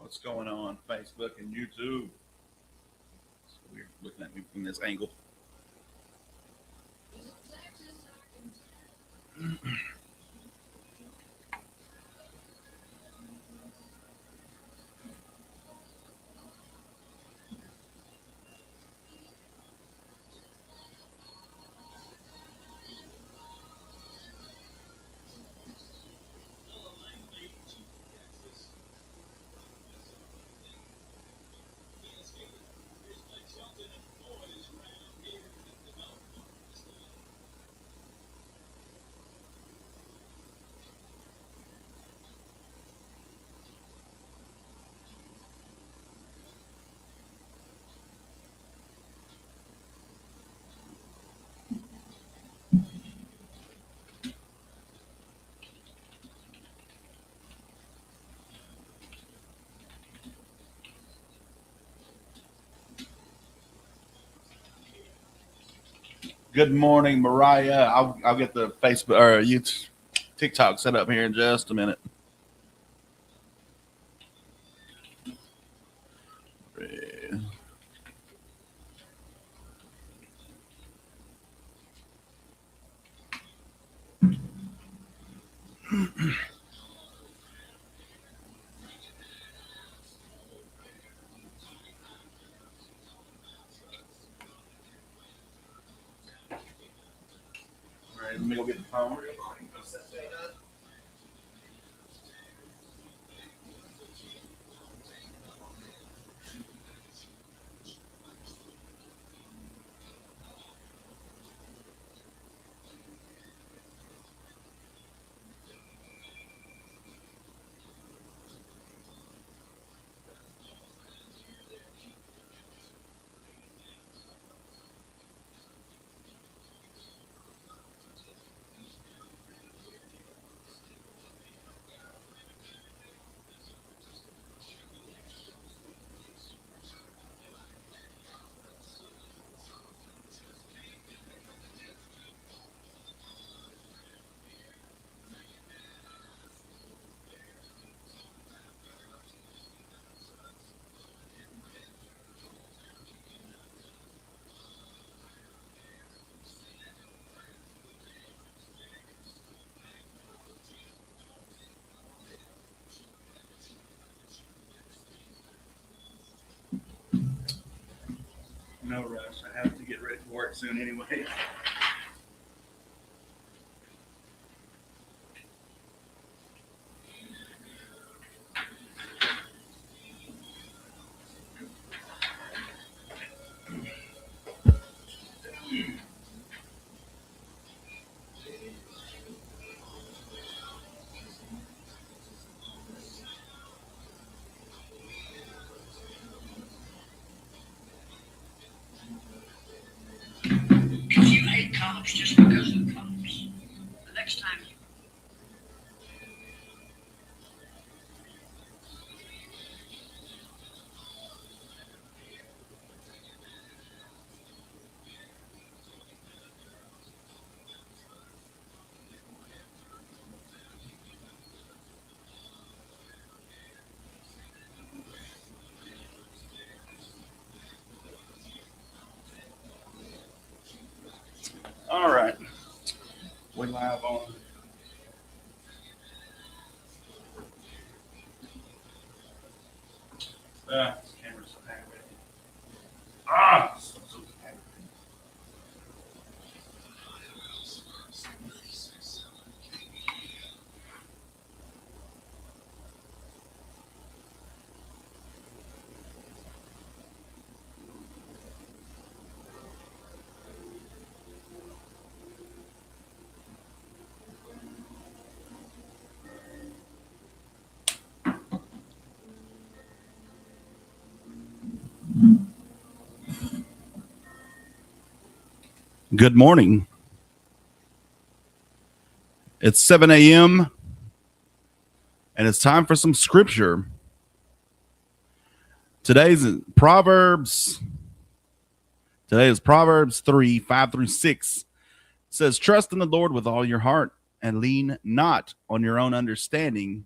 what's going on Facebook and YouTube. So we're looking at me from this angle. Good morning, Mariah. I'll get the Facebook or YouTube, TikTok set up here in just a minute. Let me go get the phone. No rush. I have to get ready for work soon anyway. If you hate cops just because of cops, the next time you All right. We live on. Camera's so aggravating. So aggravating. Good morning. It's 7 a.m. and it's time for some scripture. Today's Proverbs. Today is Proverbs 3, 5 through 6. It says, trust in the Lord with all your heart and lean not on your own understanding.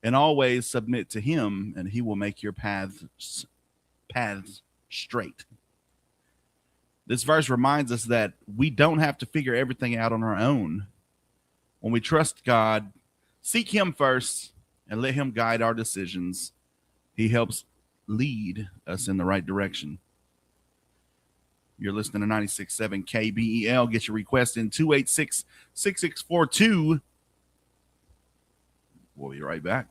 and always submit to him, and he will make your paths straight. This verse reminds us that we don't have to figure everything out on our own. When we trust God, seek him first, and let him guide our decisions, he helps lead us in the right direction. You're listening to 96.7 KBEL. Get your request in 286-6642. We'll be right back.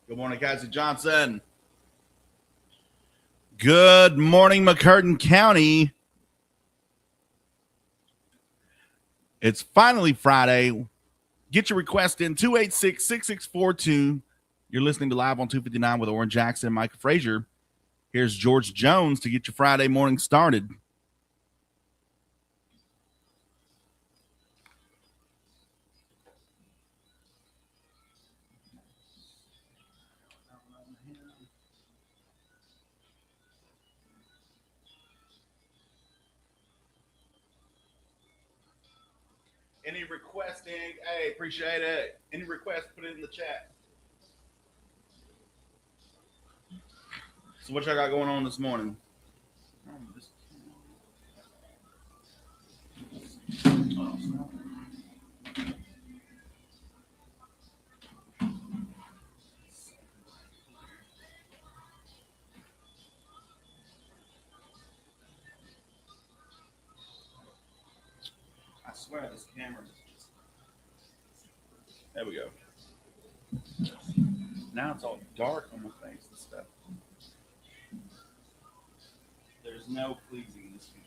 Good morning, Cassie Johnson. Good morning, McCurtain County. It's finally Friday. Get your request in 286-6642. You're listening to Live on 259 with Oran Jackson and Micah Frazier. Here's George Jones to get your Friday morning started. Any requesting? Hey, appreciate it. Any requests, put it in the chat. So what y'all got going on this morning? I swear this camera is just... There we go. Now it's all dark on my face and stuff. There's no pleasing this camera.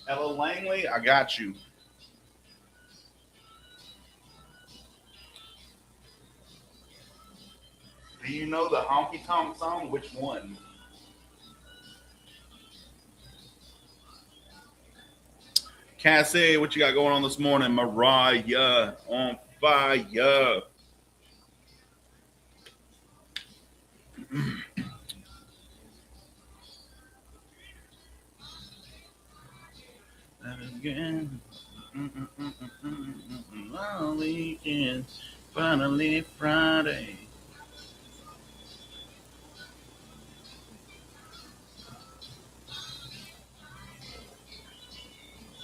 Hello, Langley. I got you. Do you know the Honky Tonk song? Which one? Cassie, what you got going on this morning? Mariah on fire. Again. Long weekend, finally Friday.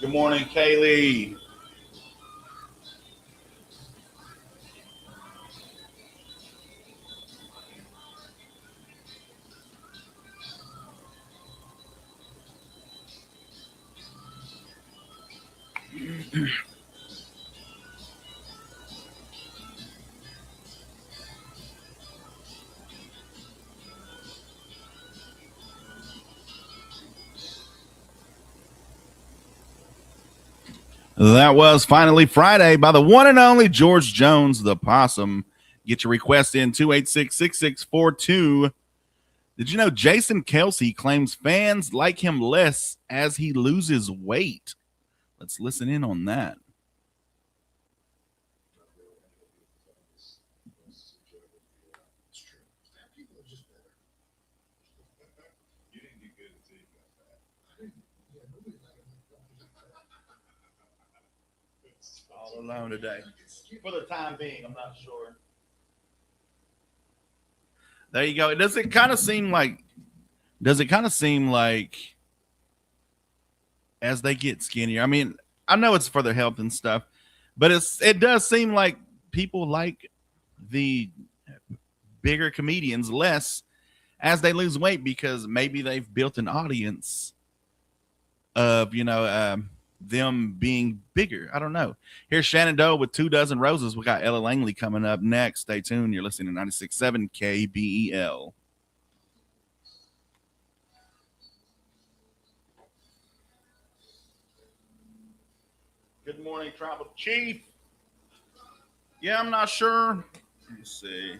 Good morning, Kaylee. That was Finally Friday by the one and only George Jones, the Possum. Get your request in 286-6642. Did you know Jason Kelsey claims fans like him less as he loses weight? Let's listen in on that. All alone today. For the time being, I'm not sure. There you go. Does it kind of seem like as they get skinnier? I mean, I know it's for their health and stuff, but it does seem like people like the bigger comedians less as they lose weight because maybe they've built an audience of, them being bigger. I don't know. Here's Shenandoah with 2 Dozen Roses. We got Ella Langley coming up next. Stay tuned. You're listening to 96.7 KBEL. Good morning, Tribal Chief. Yeah, I'm not sure. Let me see.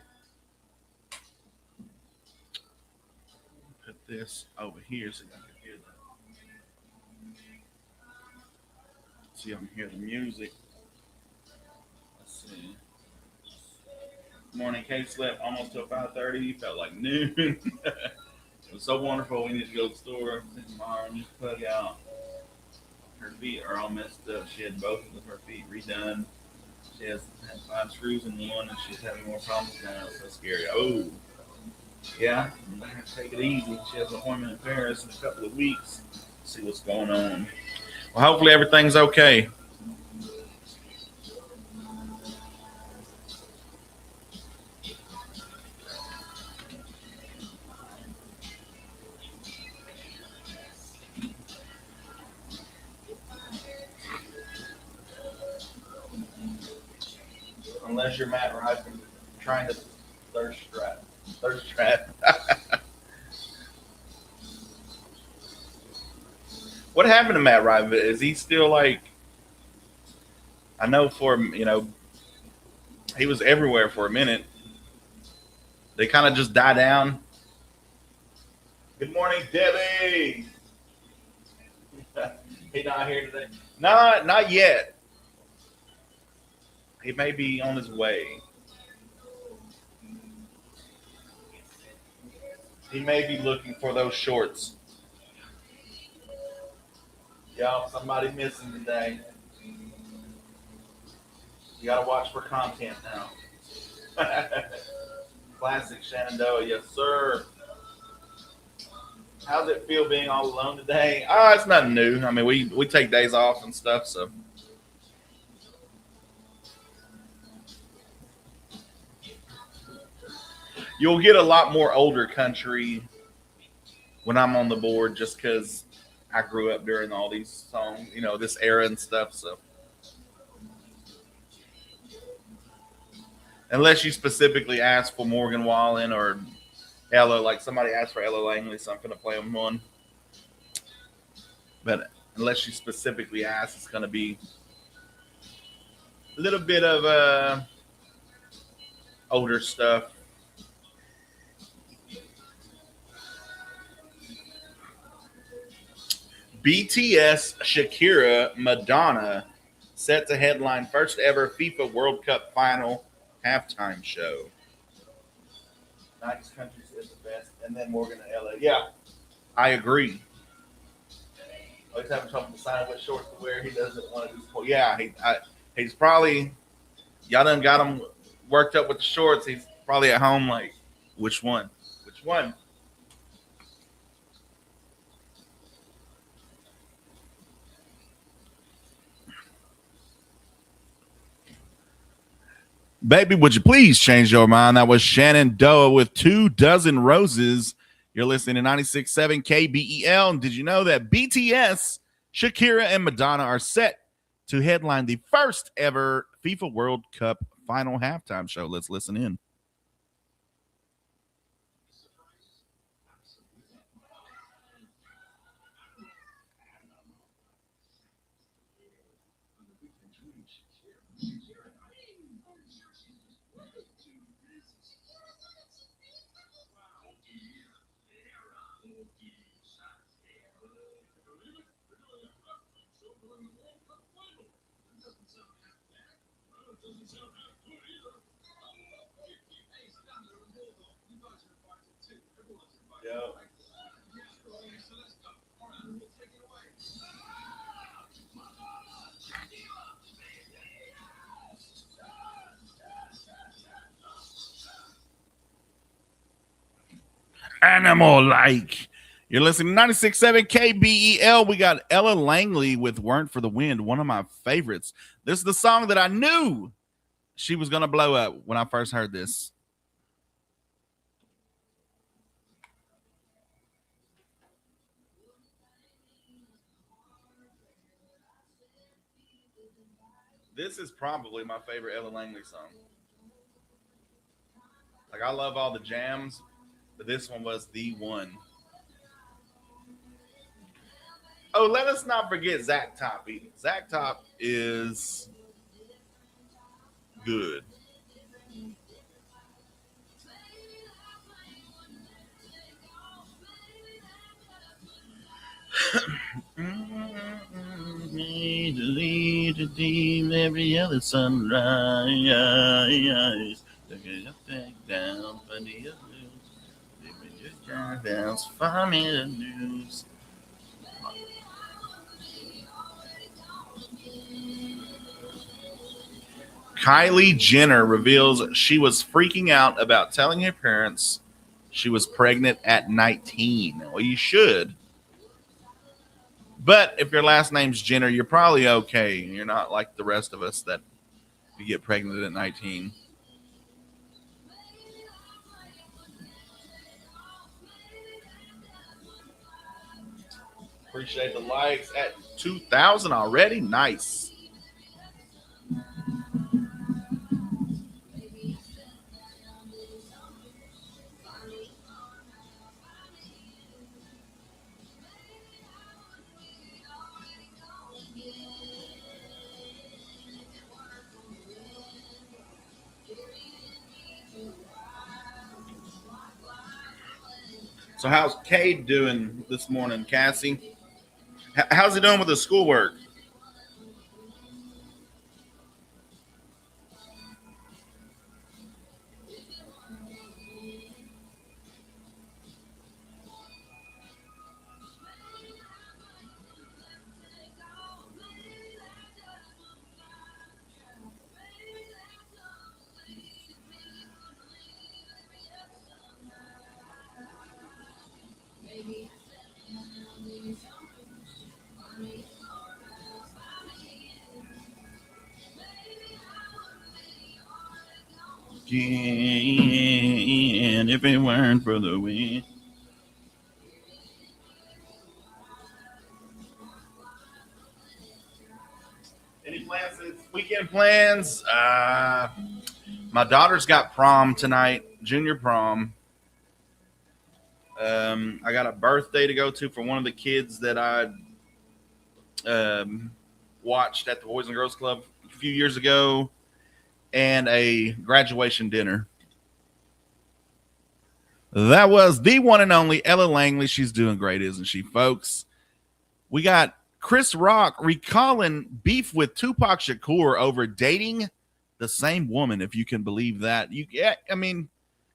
Put this over here so you can hear see I can hear the music. Let's see. Morning, Kate slept almost till 5:30. Felt like noon. It was so wonderful. We need to go to the store tomorrow and just plug out. Her feet are all messed up. She had both of her feet redone. She had 5 screws in one, and she's having more problems now. It's so scary. Oh, yeah. I have to take it easy. She has an appointment in Paris in a couple of weeks. See what's going on. Well, hopefully everything's okay. Unless you're Matt Ryman trying to thirst trap. Thirst trap. What happened to Matt Ryman? Is he still like? I know he was everywhere for a minute. They kind of just die down. Good morning, Debbie. He not here today? No, not yet. He may be on his way. He may be looking for those shorts. Y'all, somebody missing today. You gotta watch for content now. Classic Shenandoah, yes sir. How's it feel being all alone today? It's nothing new. I mean, we take days off and stuff, so. You'll get a lot more older country when I'm on the board just because I grew up during all these songs, this era and stuff. So, unless you specifically ask for Morgan Wallen or Ella, like somebody asked for Ella Langley, so I'm going to play them one. But unless you specifically ask, it's going to be a little bit of older stuff. BTS, Shakira, Madonna set to headline first ever FIFA World Cup final halftime show. Nice countries is the best, and then Morgan and LA. Yeah, I agree. He's having trouble deciding what shorts to wear. He doesn't want to do sport. Yeah, he's probably y'all done got him worked up with the shorts. He's probably at home like, which one? Which one? Baby, would you please change your mind? That was Shenandoah with 2 Dozen Roses. You're listening to 96.7 KBEL. And did you know that BTS, Shakira, and Madonna are set to headline the first ever FIFA World Cup final halftime show? Let's listen in. Animal like. You're listening to 96.7 KBEL. We got Ella Langley with Weren't for the Wind, one of my favorites. This is the song that I knew she was going to blow up when I first heard this. This is probably my favorite Ella Langley song. Like I love all the jams, but this one was the one. Oh, let us not forget Zach Top. Zach Top is good. Every other sunrise. Down, find me the news. Kylie Jenner reveals she was freaking out about telling her parents she was pregnant at 19. Well, you should. But if your last name's Jenner, you're probably okay. You're not like the rest of us that you get pregnant at 19. Appreciate the likes at 2,000 already. Nice. So how's Cade doing this morning, Cassie? How's he doing with his schoolwork? And if it weren't for the wind. Any plans this weekend plans? My daughter's got prom tonight, junior prom. I got a birthday to go to for one of the kids that I watched at the Boys and Girls Club a few years ago, and a graduation dinner. That was the one and only Ella Langley. She's doing great, isn't she, folks? We got Chris Rock recalling beef with Tupac Shakur over dating the same woman, if you can believe that. I mean,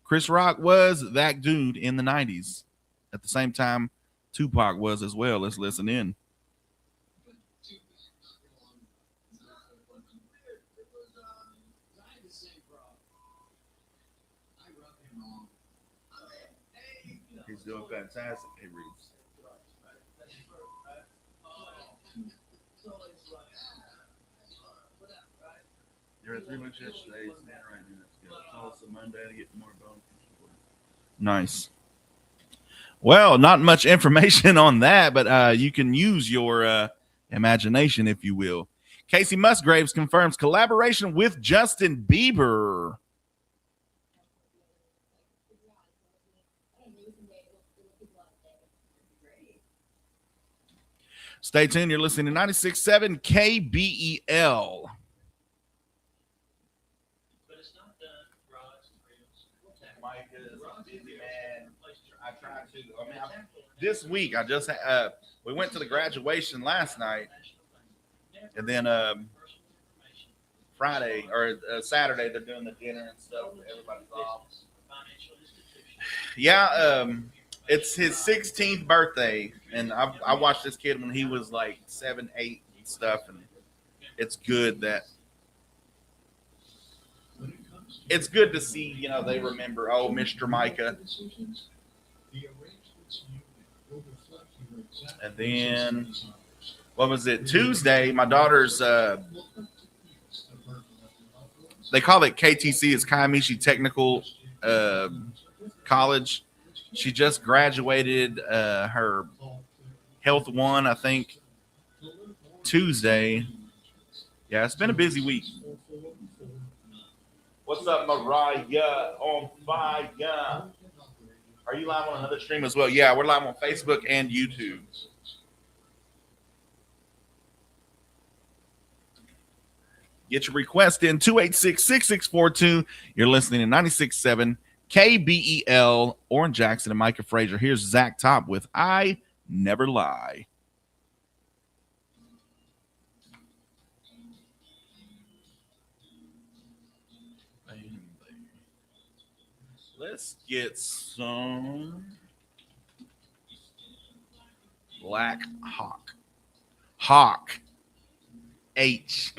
Chris Rock was that dude in the 90s. At the same time, Tupac was as well. Let's listen in. He's doing fantastic. Hey, Reeves. You're at 3 months yesterday. Stand right now. Let's go. Call us a Monday to get more bonuses. Nice. Well, not much information on that, but you can use your imagination, if you will. Casey Musgraves confirms collaboration with Justin Bieber. Stay tuned. You're listening to 96.7 KBEL. Micah is a busy man. I tried to. This week, I just we went to the graduation last night, and then Friday or Saturday they're doing the dinner and stuff. Everybody's off. Yeah, it's his 16th birthday, and I watched this kid when he was like 7, 8 and stuff, and it's good that it's good to see, they remember, Mr. Micah. And then, what was it? Tuesday, my daughter's, they call it KTC, it's Kiamichi Technical College. She just graduated her Health 1, I think, Tuesday. Yeah, it's been a busy week. What's up, Mariah? On fire. Are you live on another stream as well? Yeah, we're live on Facebook and YouTube. Get your request in 286-6642. You're listening to 96.7 KBEL, Oran Jackson and Micah Frazier. Here's Zach Top with I Never Lie. Let's get some Black Hawk. Hawk. H.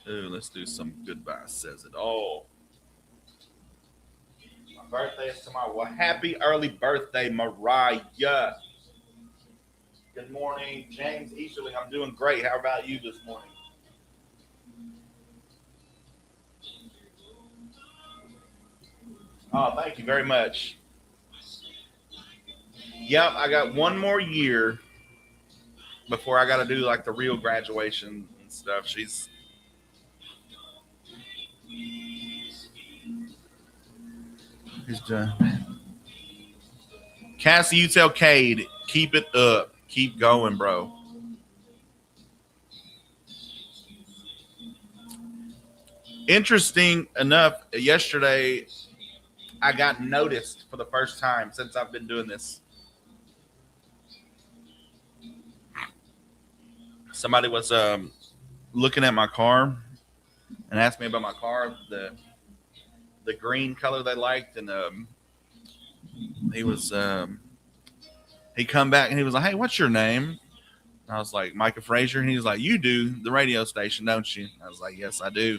Ooh, let's do some Goodbye Says It All. My birthday is tomorrow. Well, happy early birthday, Mariah. Good morning, James Easterling. I'm doing great. How about you this morning? Oh, thank you very much. Yep, I got one more year before I got to do like the real graduation and stuff. She's done. Cassie, you tell Cade, keep it up. Keep going, bro. Interesting enough, yesterday I got noticed for the first time since I've been doing this. Somebody was looking at my car and asked me about my car, the green color they liked, and he was he come back and he was like, "Hey, what's your name?" And I was like, "Micah Frazier," and he was like, "You do the radio station, don't you?" I was like, "Yes, I do."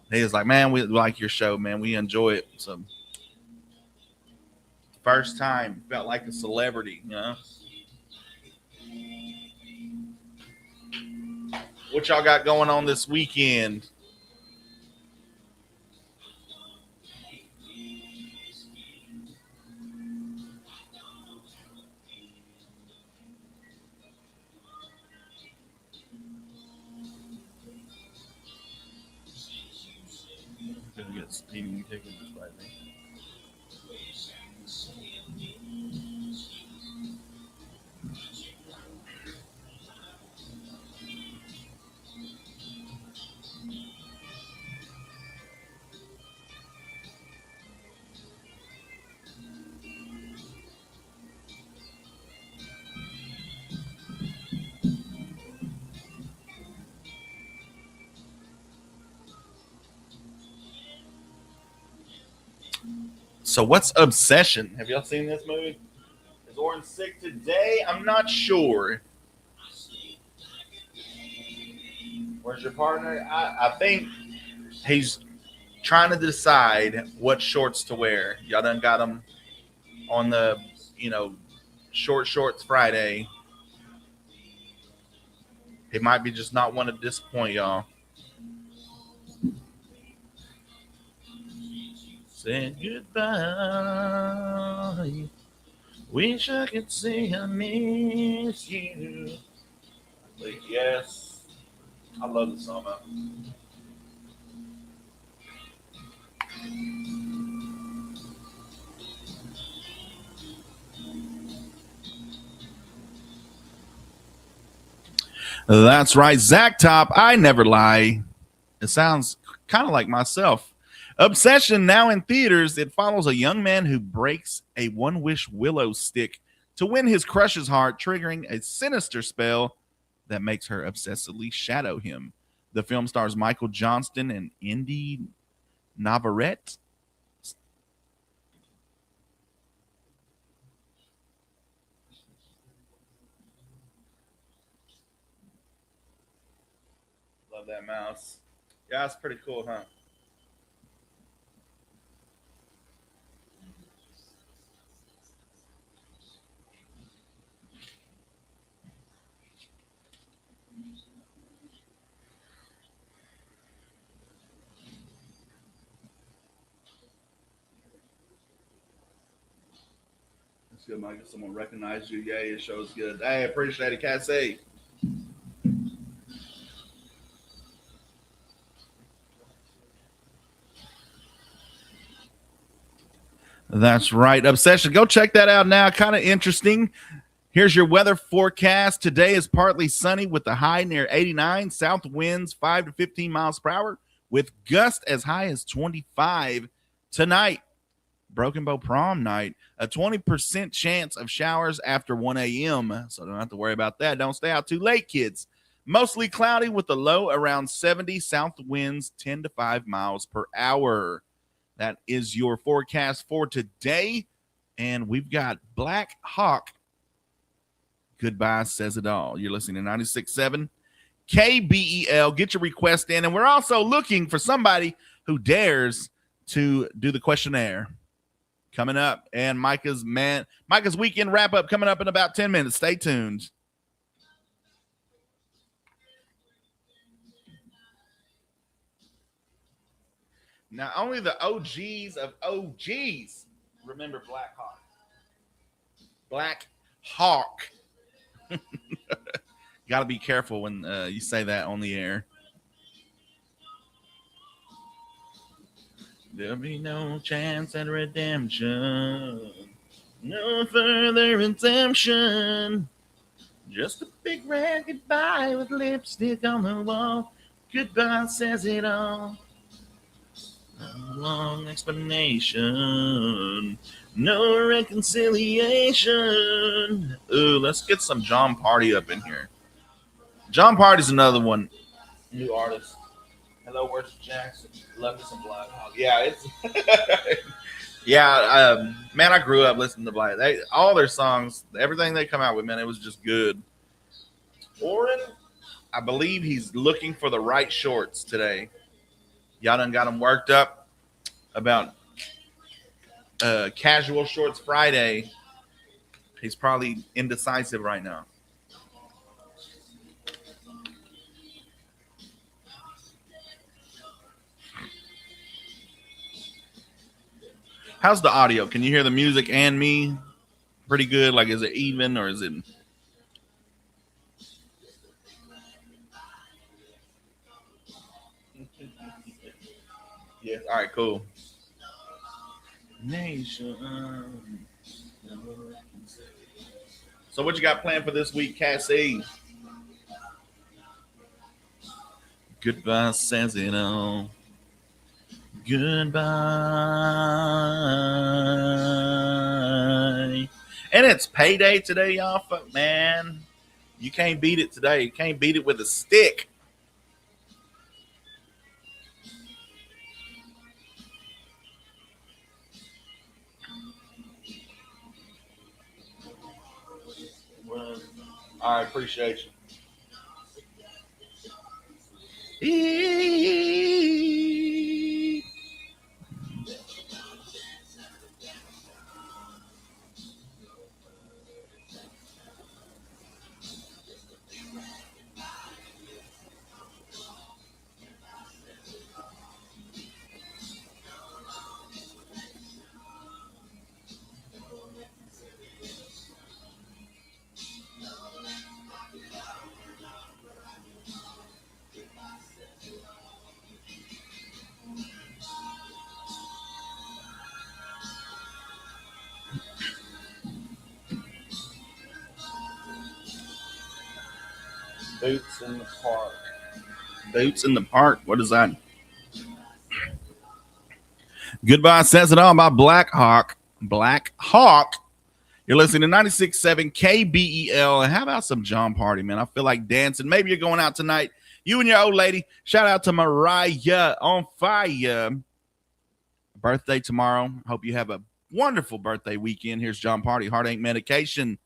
And he was like, "Man, we like your show, man. We enjoy it." So first time felt like a celebrity, you know. What y'all got going on this weekend? Gonna get speeding tickets by me. So what's Obsession? Have y'all seen this movie? Is Oran sick today? I'm not sure. Where's your partner? I think he's trying to decide what shorts to wear. Y'all done got him on the, short shorts Friday. He might be just not want to disappoint y'all. Said goodbye. Wish I could say I miss you. But yes, I love the song. That's right, Zach Top. I never lie. It sounds kind of like myself. Obsession now in theaters. It follows a young man who breaks a one-wish willow stick to win his crush's heart, triggering a sinister spell that makes her obsessively shadow him. The film stars Michael Johnston and Indy Navarrete. Love that mouse. Yeah, it's pretty cool, huh? It's good, Mike. Someone recognized you. Yeah, your show's good. Hey, appreciate it, Cassie. That's right. Obsession. Go check that out now. Kind of interesting. Here's your weather forecast. Today is partly sunny with the high near 89. South winds 5 to 15 miles per hour with gusts as high as 25. Tonight, Broken Bow prom night, a 20% chance of showers after 1 a.m. So don't have to worry about that. Don't stay out too late, kids. Mostly cloudy with a low around 70. South winds 10 to 5 miles per hour. That is your forecast for today. And we've got Black Hawk. Goodbye says it all. You're listening to 96.7 KBEL. Get your request in. And we're also looking for somebody who dares to do the questionnaire coming up. And Micah's weekend wrap up coming up in about 10 minutes. Stay tuned. Now, only the OGs of OGs remember Black Hawk. Black Hawk. Got to be careful when you say that on the air. There'll be no chance at redemption. No further redemption. Just a big red goodbye with lipstick on the wall. Goodbye says it all. No long explanation. No reconciliation. Ooh, let's get some John Party up in here. John Party's another one. New artist. Hello, where's Jackson? Love me some Black Hawk. Yeah, it's yeah. Man, I grew up listening to Black. All their songs, everything they come out with, man, it was just good. Oran, I believe he's looking for the right shorts today. Y'all done got him worked up about casual shorts Friday. He's probably indecisive right now. How's the audio? Can you hear the music and me pretty good? Like, is it even or is it? Yeah. All right. Cool. Nation. So, what you got planned for this week, Cassie? Goodbye says it all. Goodbye. And it's payday today, y'all. Fuck, man. You can't beat it today. You can't beat it with a stick. Well, I appreciate you. Boots in the park. Boots in the park. What is that? Goodbye says it all by Black Hawk. Black Hawk. You're listening to 96.7 KBEL. And how about some John Party, man? I feel like dancing. Maybe you're going out tonight. You and your old lady. Shout out to Mariah on fire. Birthday tomorrow. Hope you have a wonderful birthday weekend. Here's John Party. Heart Ain't Medication.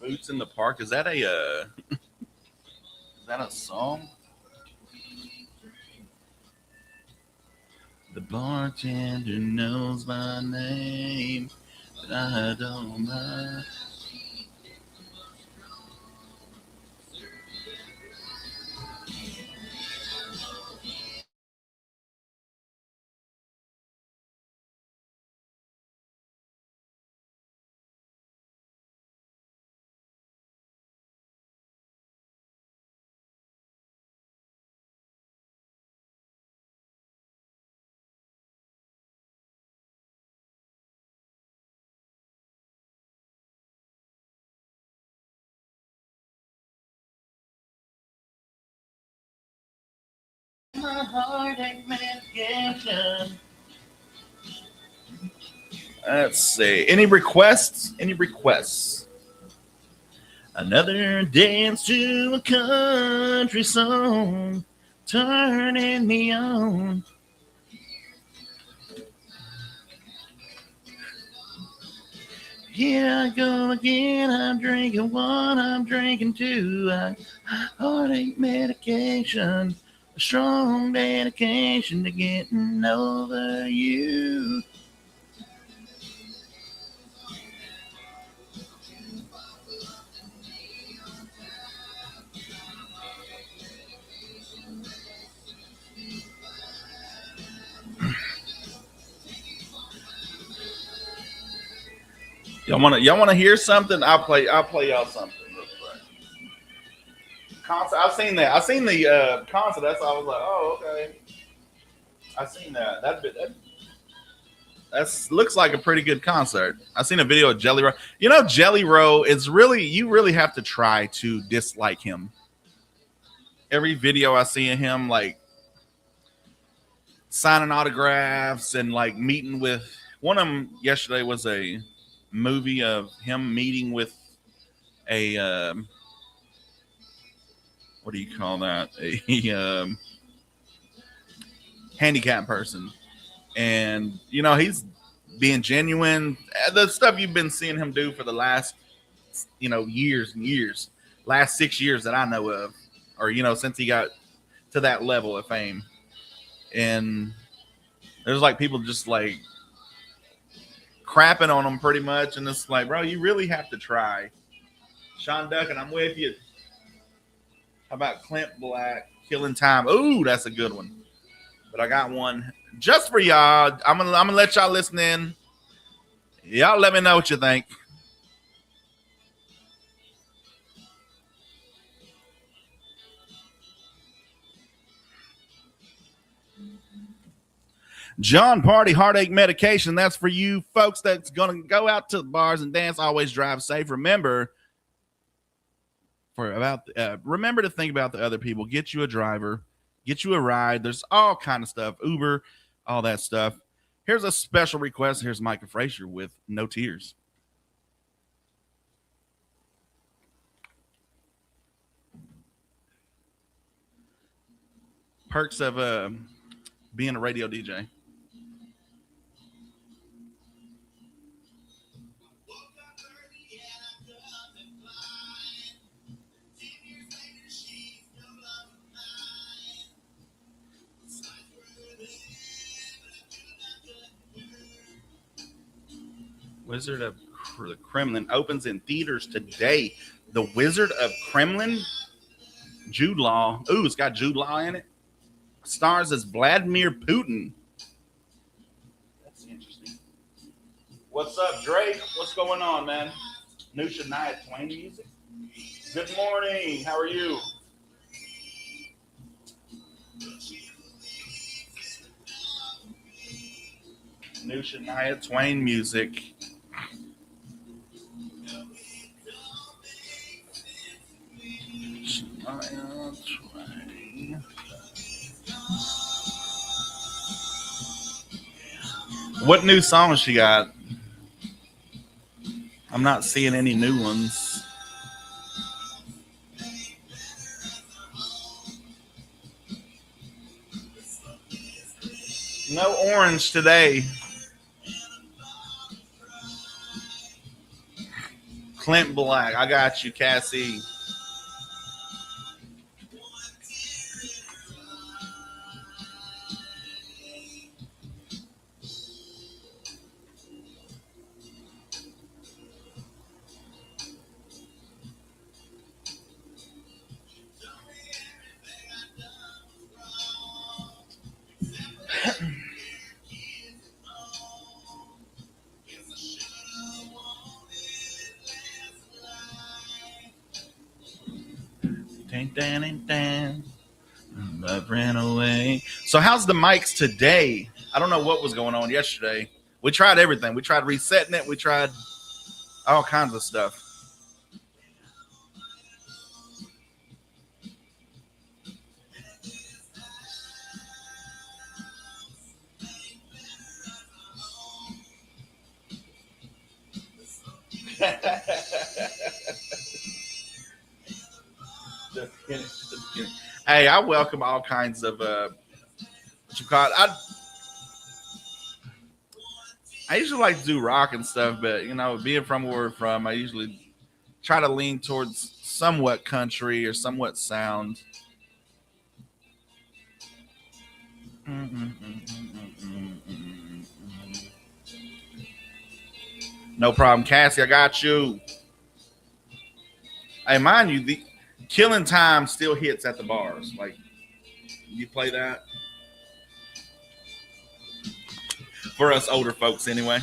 Boots in the Park. Is that a song? The bartender knows my name, but I don't mind. my heartache medication. Let's see. Any requests? Any requests? Another dance to a country song, turning me on. Here I go again. I'm drinking one, I'm drinking two. Heartache medication, a strong dedication to getting over you. Y'all wanna hear something? I'll play y'all something real quick. Concert. I've seen that. I've seen the concert. That's why I was like, oh, okay. I've seen that. That looks like a pretty good concert. I've seen a video of Jelly Roll. You know, Jelly Roll is really, you really have to try to dislike him. Every video I see of him, like signing autographs and like meeting with, one of them yesterday was a movie of him meeting with a what do you call that, a handicapped person, and you know he's being genuine. The stuff you've been seeing him do for the last years and years, last 6 years that I know of, or since he got to that level of fame. And there's like people just like crapping on him pretty much, and it's like, bro, you really have to try. Sean Duncan, I'm with you. How about Clint Black, Killing Time? Ooh, that's a good one. But I got one just for y'all. I'm gonna let y'all listen in. Y'all let me know what you think. John Party Heartache Medication. That's for you folks that's going to go out to the bars and dance. Always drive safe. Remember to think about the other people. Get you a driver. Get you a ride. There's all kind of stuff. Uber, all that stuff. Here's a special request. Here's Micah Frazier with No Tears. Perks of being a radio DJ. Wizard of the Kremlin opens in theaters today. The Wizard of Kremlin, Jude Law. Ooh, it's got Jude Law in it. Stars as Vladimir Putin. That's interesting. What's up, Drake? What's going on, man? New Shania Twain music. Good morning. How are you? New Shania Twain music. What new songs she got? I'm not seeing any new ones. No Orange today. Clint Black. I got you, Cassie. Love ran away. So how's the mics today? I don't know what was going on yesterday. We tried everything. We tried resetting it. We tried all kinds of stuff. Hey, I welcome all kinds of what you call it. I usually like to do rock and stuff, but being from where we're from, I usually try to lean towards somewhat country or somewhat sound. No problem, Cassie. I got you. Hey, mind you, the Killing Time still hits at the bars. Like, you play that for us older folks, anyway.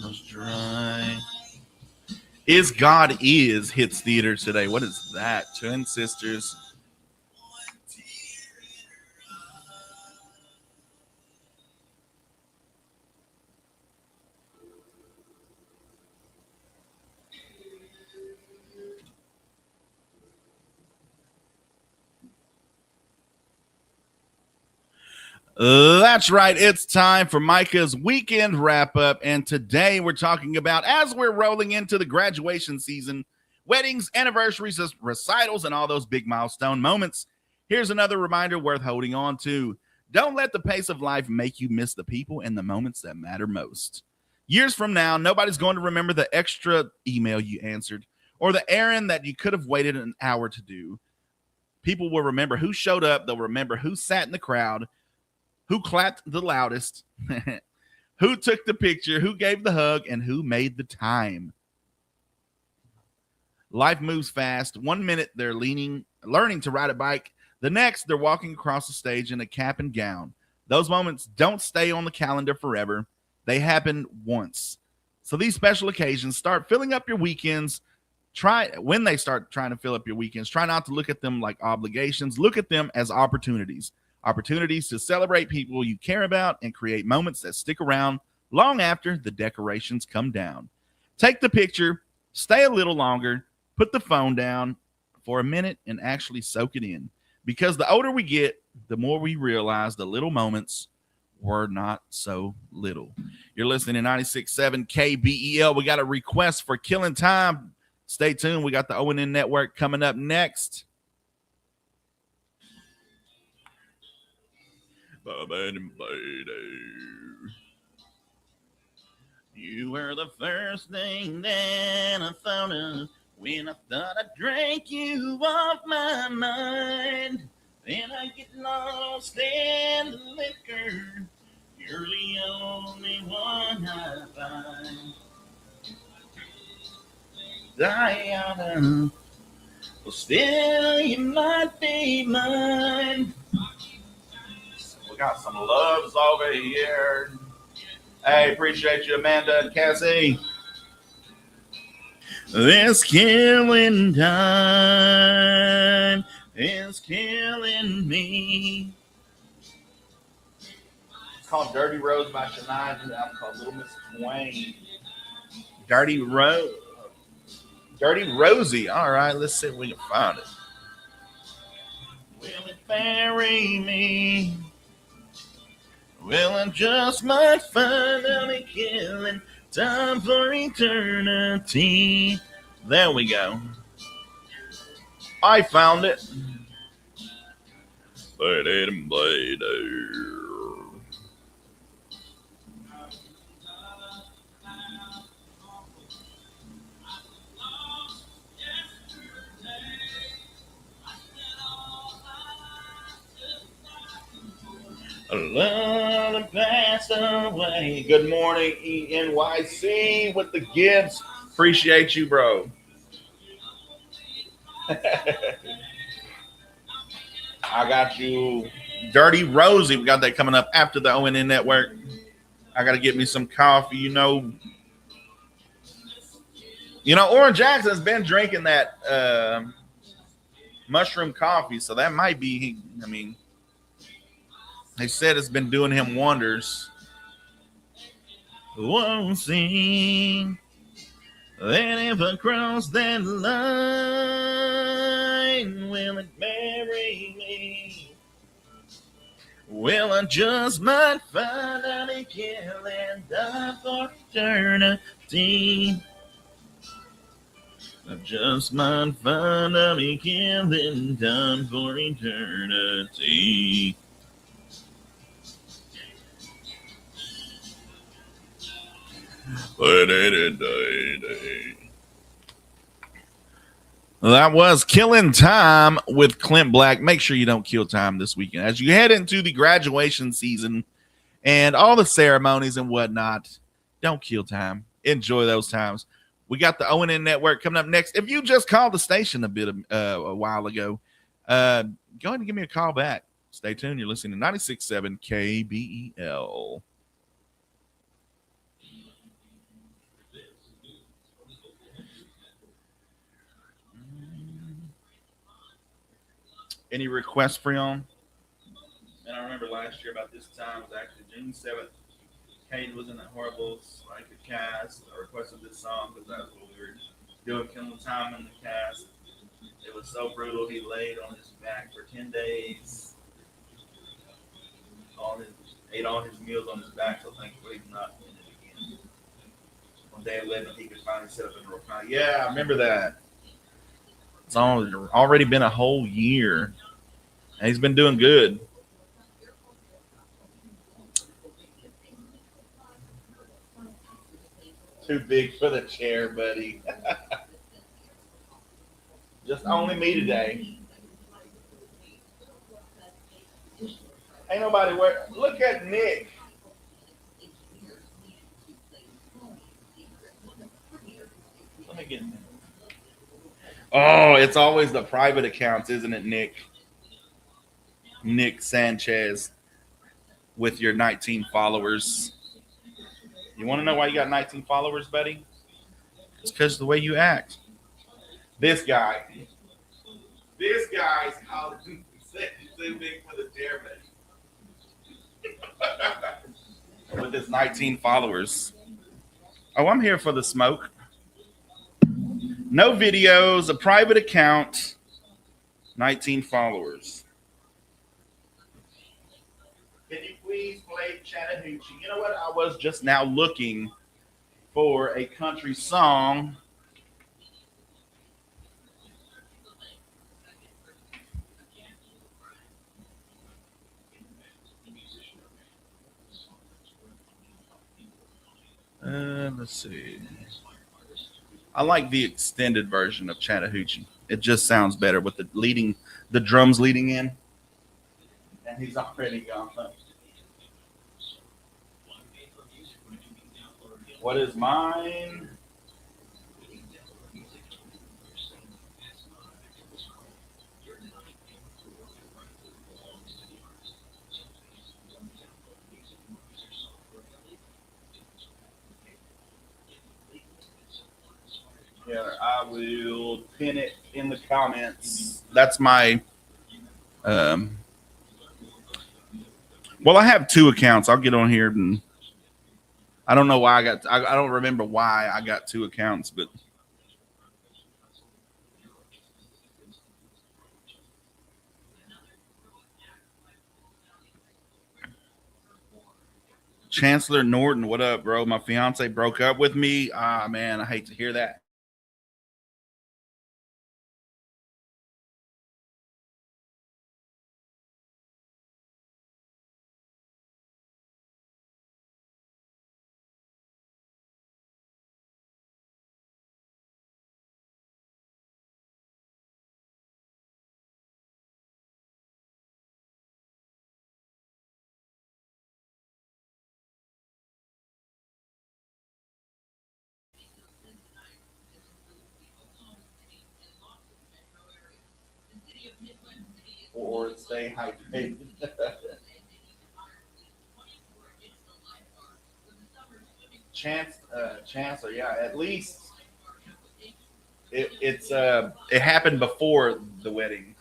Almost dry. Is God Is hits theaters today. What is that? Twin Sisters. That's right. It's time for Micah's weekend wrap up. And today we're talking about, as we're rolling into the graduation season, weddings, anniversaries, recitals, and all those big milestone moments. Here's another reminder worth holding on to. Don't let the pace of life make you miss the people and the moments that matter most. Years from now, nobody's going to remember the extra email you answered or the errand that you could have waited an hour to do. People will remember who showed up. They'll remember who sat in the crowd, who clapped the loudest, who took the picture, who gave the hug, and who made the time. Life moves fast. 1 minute, they're learning to ride a bike. The next, they're walking across the stage in a cap and gown. Those moments don't stay on the calendar forever. They happen once. So these special occasions start filling up your weekends. When they start trying to fill up your weekends, try not to look at them like obligations. Look at them as opportunities. Opportunities to celebrate people you care about and create moments that stick around long after the decorations come down. Take the picture, stay a little longer, put the phone down for a minute and actually soak it in. Because the older we get, the more we realize the little moments were not so little. You're listening to 96.7 KBEL. We got a request for Killing Time. Stay tuned. We got the O&N Network coming up next. You were the first thing that I thought of when I thought I drank you off my mind. Then I get lost in the liquor. You're the only one I find. Diana, but still you might be mine. We got some loves over here. Hey, appreciate you, Amanda and Cassie. This killing time is killing me. It's called Dirty Rose by Shania. I'm called Little Miss Twain. Dirty Rosie. All right, let's see if we can find it. Will it bury me? Well, I just might find out a killing time for eternity. There we go. I found it. A love passed away. Good morning, ENYC with the gifts. Appreciate you, bro. I got you. Dirty Rosie. We got that coming up after the ONN Network. I got to get me some coffee, Oran Jackson's been drinking that mushroom coffee, so that might be, they said it's been doing him wonders. won't sing. Then if I cross that line, will it marry me? Well, I just might find out he can and die for eternity. I just might find out he can then die for eternity. That was Killing Time with Clint Black. Make sure you don't kill time this weekend as you head into the graduation season and all the ceremonies and whatnot. Don't kill time. Enjoy those times. We got the ONN Network coming up next. If you just called the station a while ago, go ahead and give me a call back. Stay tuned. You're listening to 96.7 KBEL. Any requests for y'all? And I remember last year about this time, it was actually June 7th. Kate was in that horrible Micah cast. I requested this song because that's what we were doing, killing time in the cast. It was so brutal. He laid on his back for 10 days. Ate all his meals on his back, so thankfully he's not in it again. On day 11, he could finally sit up in the recliner. Yeah, I remember that. It's already been a whole year. And he's been doing good. Too big for the chair, buddy. Just only me today. Ain't nobody where. Look at Nick. Let me get. Oh, it's always the private accounts, isn't it, Nick? Nick Sanchez with your 19 followers. You want to know why you got 19 followers, buddy? It's because of the way you act. This guy's calling too big for the chair, buddy. With his 19 followers. Oh, I'm here for the smoke. No videos, a private account, 19 followers. Can you please play Chattahoochee? You know what? I was just now looking for a country song. Let's see. I like the extended version of Chattahoochee. It just sounds better with the drums leading in. And he's already gone. What is mine? Yeah, I will pin it in the comments. That's my. Well, I have two accounts. I'll get on here and I don't know why I don't remember why I got two accounts, but Chancellor Norton, what up, bro? My fiance broke up with me. Ah, man, I hate to hear that. Or stay hydrated. Chancellor, yeah, at least it happened before the wedding.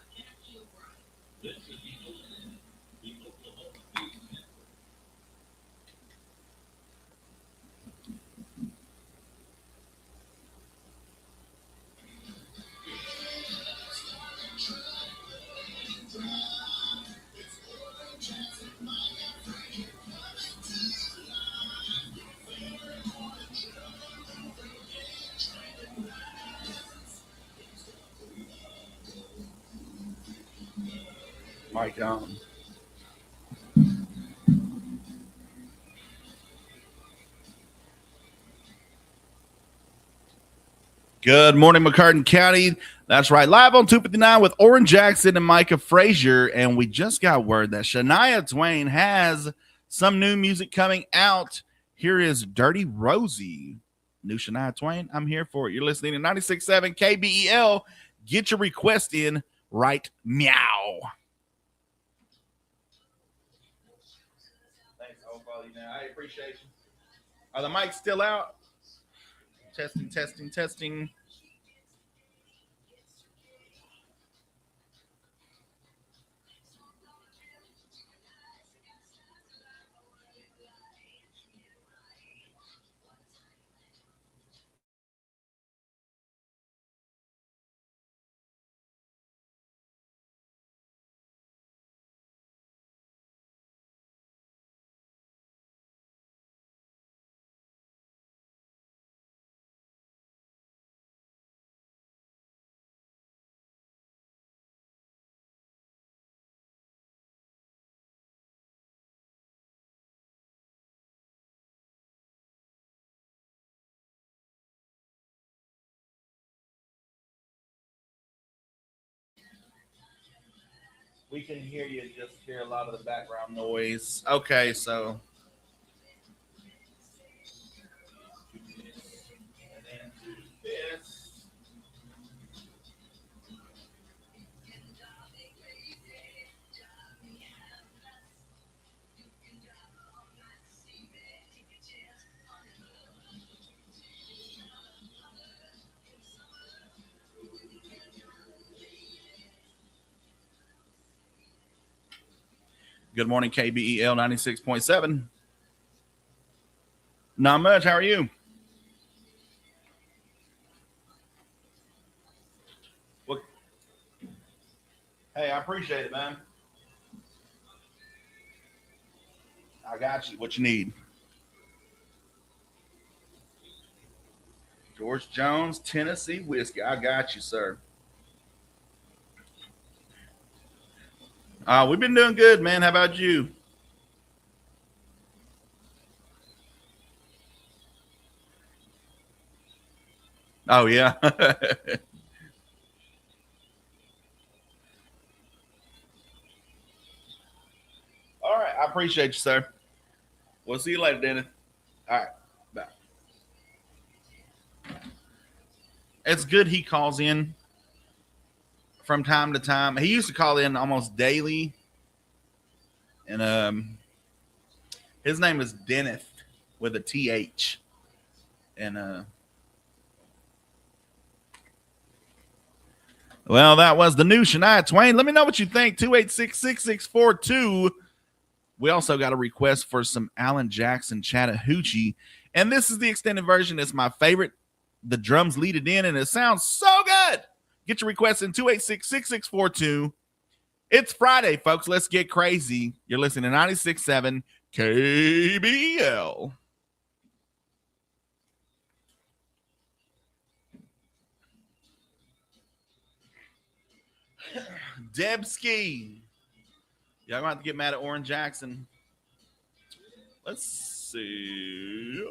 Micah on. Good morning, McCartan County. That's right. Live on 259 with Oran Jackson and Micah Frazier. And we just got word that Shania Twain has some new music coming out. Here is Dirty Rosie. New Shania Twain. I'm here for it. You're listening to 96.7 KBEL. Get your request in right meow. Thanks, I appreciate you. Are the mics still out? Testing, testing, testing. We can hear you, just hear a lot of the background noise. Okay, so. And then this. Good morning, KBEL 96.7. Not much. How are you? Well, hey, I appreciate it, man. I got you. What you need? George Jones, Tennessee whiskey. I got you, sir. We've been doing good, man. How about you? Oh, yeah. All right. I appreciate you, sir. We'll see you later, Dennis. All right. Bye. It's good he calls in from time to time. He used to call in almost daily. And his name is Dennis with a TH. And well, that was the new Shania Twain. Let me know what you think. 286-6642. We also got a request for some Alan Jackson Chattahoochee. And this is the extended version. It's my favorite. The drums lead it in, and it sounds so good. Get your request in 286-6642. It's Friday, folks. Let's get crazy. You're listening to 96.7 KBL. Debski. Y'all gonna have to get mad at Oran Jackson. Let's see.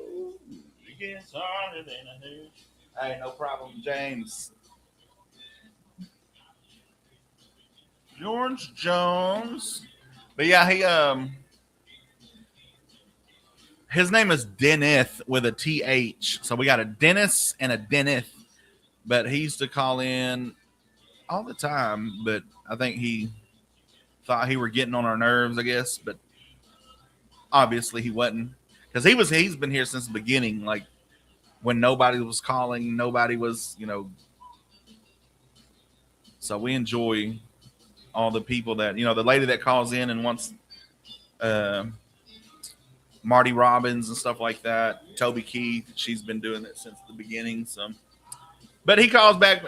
Hey, no problem, James. George Jones. But yeah, his name is Dennis with a TH. So we got a Dennis and a Dennis. But he used to call in all the time, but I think he thought he were getting on our nerves, I guess, but obviously he wasn't, because he's been here since the beginning, like when nobody was calling, nobody was, so we enjoy all the people that, the lady that calls in and wants Marty Robbins and stuff like that, Toby Keith, she's been doing it since the beginning. So, but he calls back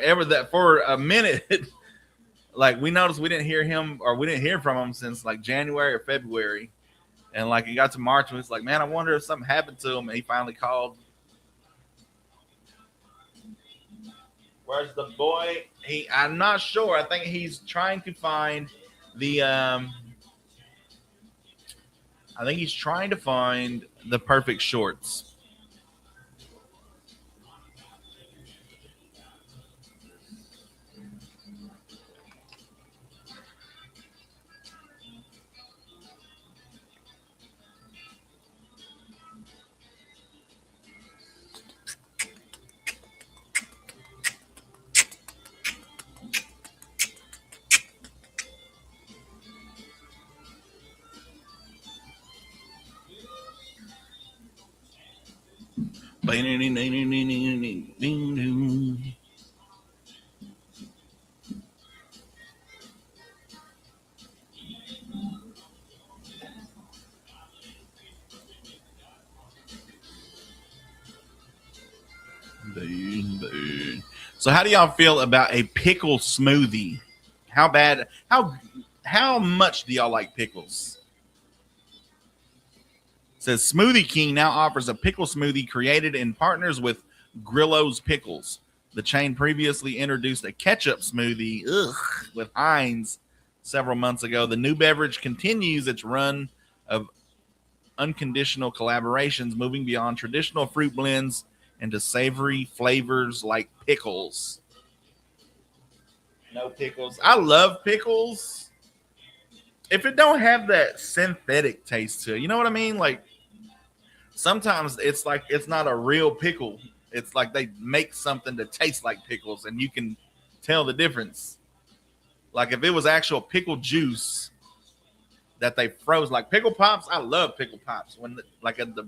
for a minute. Like we noticed we didn't hear from him since like January or February. And like it got to March and it's like, man, I wonder if something happened to him. And he finally called. Where's the boy? I'm not sure. I think he's trying to find The I think he's trying to find the perfect shorts. So how do y'all feel about a pickle smoothie? How bad? How much do y'all like pickles? It says Smoothie King now offers a pickle smoothie created in partners with Grillo's Pickles. The chain previously introduced a ketchup smoothie with Heinz several months ago. The new beverage continues its run of unconditional collaborations, moving beyond traditional fruit blends into savory flavors like pickles. No pickles. I love pickles. If it don't have that synthetic taste to it, you know what I mean? Like sometimes it's like it's not a real pickle. It's like they make something to taste like pickles, and you can tell the difference. Like if it was actual pickle juice that they froze, like pickle pops. I love pickle pops. When like at the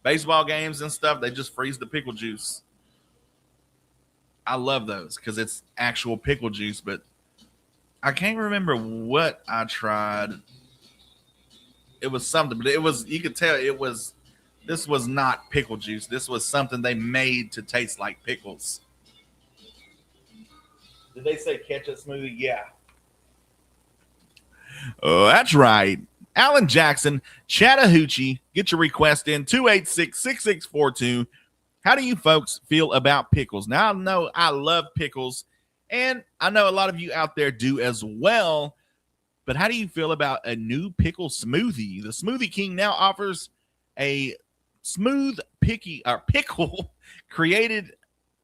baseball games and stuff, they just freeze the pickle juice. I love those because it's actual pickle juice. But I can't remember what I tried. It was something, but it was, you could tell it was, this was not pickle juice. This was something they made to taste like pickles. Did they say ketchup smoothie? Yeah. Oh, that's right. Alan Jackson, Chattahoochee, get your request in 286-6642. How do you folks feel about pickles? Now, I know I love pickles, and I know a lot of you out there do as well. But how do you feel about a new pickle smoothie? The Smoothie King now offers a smooth pickle created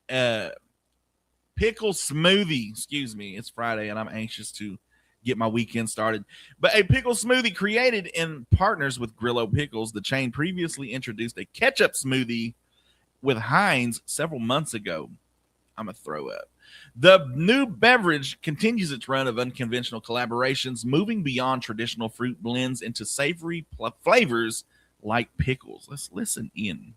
pickle smoothie. Excuse me, it's Friday and I'm anxious to get my weekend started. But a pickle smoothie created in partners with Grillo Pickles. The chain previously introduced a ketchup smoothie with Heinz several months ago. I'm going to throw up. The new beverage continues its run of unconventional collaborations, moving beyond traditional fruit blends into savory flavors like pickles. Let's listen in.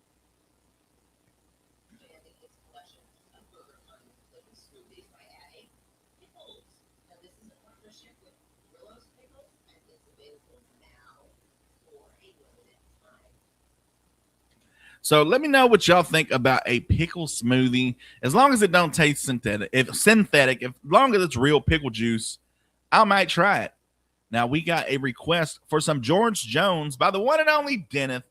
So let me know what y'all think about a pickle smoothie. As long as it don't taste synthetic, as long as it's real pickle juice, I might try it. Now we got a request for some George Jones by the one and only Dennis.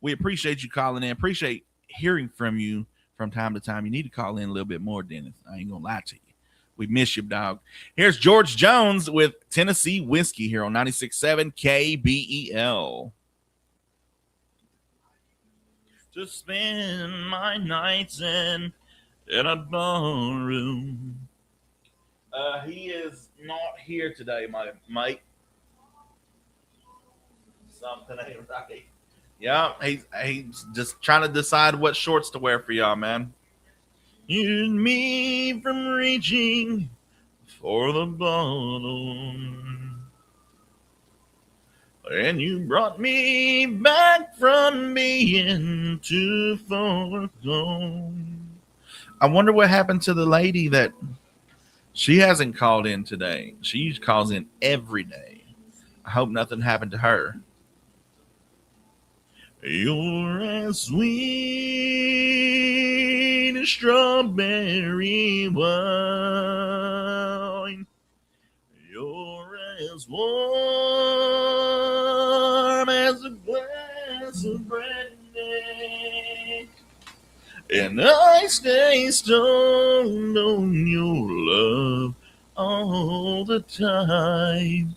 We appreciate you calling in. Appreciate hearing from you from time to time. You need to call in a little bit more, Dennis. I ain't gonna lie to you. We miss you, dog. Here's George Jones with Tennessee Whiskey here on 96.7 KBEL. To spend my nights in a ballroom. He is not here today, my mate. Something ain't right. Yeah, he's just trying to decide what shorts to wear for y'all, man. You and me from reaching for the bottom. And you brought me back from being too far gone. I wonder what happened to the lady that she hasn't called in today. She calls in every day. I hope nothing happened to her. You're as sweet as strawberry wine. You're as warm as a glass of brandy, and I stay stoned on your love all the time.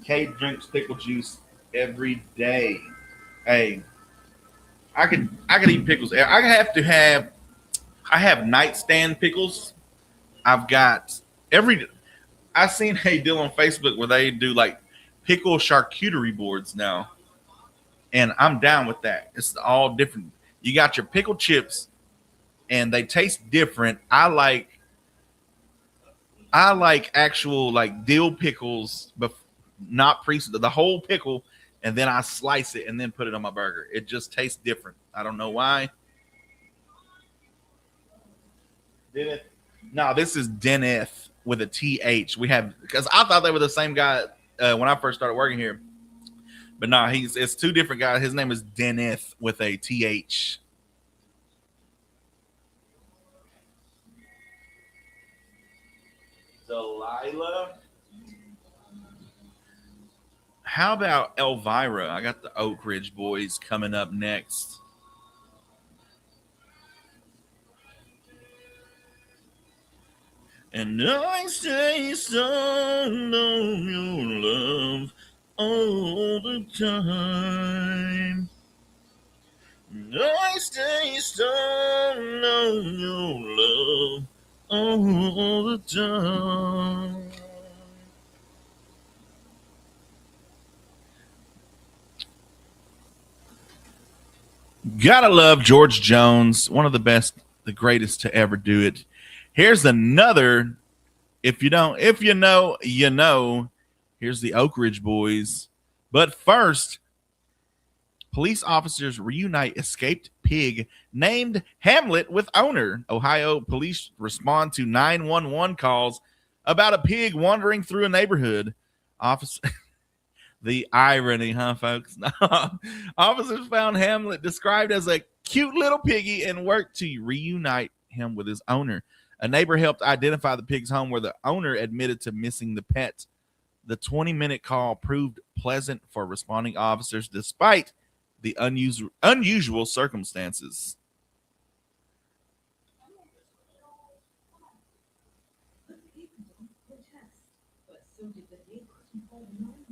Kate drinks pickle juice every day. Hey, I could eat pickles. I have nightstand pickles. I've got every I seen a deal on Facebook where they do like pickle charcuterie boards now, and I'm down with that. It's all different. You got your pickle chips, and they taste different. I like actual like dill pickles, but not pre the whole pickle, and then I slice it and then put it on my burger. It just tastes different. I don't know why. Did it? No, this is Deneth with a TH. We have because I thought they were the same guy when I first started working here, but no, it's two different guys. His name is Deneth with a TH. Delilah. How about Elvira? I got the Oak Ridge Boys coming up next. And I stay strong on your love all the time. And I stay strong on your love all the time. Gotta love George Jones, one of the best, the greatest to ever do it. Here's another. If you don't, if you know, you know. Here's the Oak Ridge Boys. But first, police officers reunite escaped pig named Hamlet with owner. Ohio police respond to 911 calls about a pig wandering through a neighborhood. Officer. The irony, huh, folks? Officers found Hamlet described as a cute little piggy and worked to reunite him with his owner. A neighbor helped identify the pig's home where the owner admitted to missing the pet. The 20-minute call proved pleasant for responding officers despite the unusual circumstances.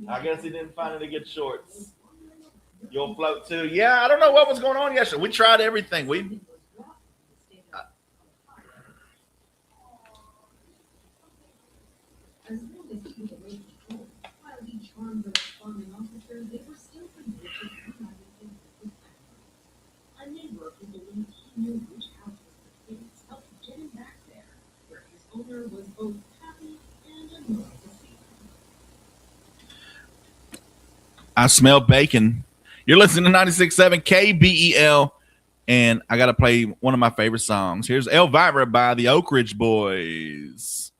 I guess he didn't find any good shorts. You'll float too. Yeah, I don't know what was going on yesterday. We tried everything. As long as he was away from home, while he charmed the responding officer, they were still convinced of him. A neighbor who believed he knew which house was the pig's helped get him back there, where his owner was both happy and annoyed to see him. I smell bacon. You're listening to 96.7 KBEL, and I got to play one of my favorite songs. Here's Elvira by the Oak Ridge Boys.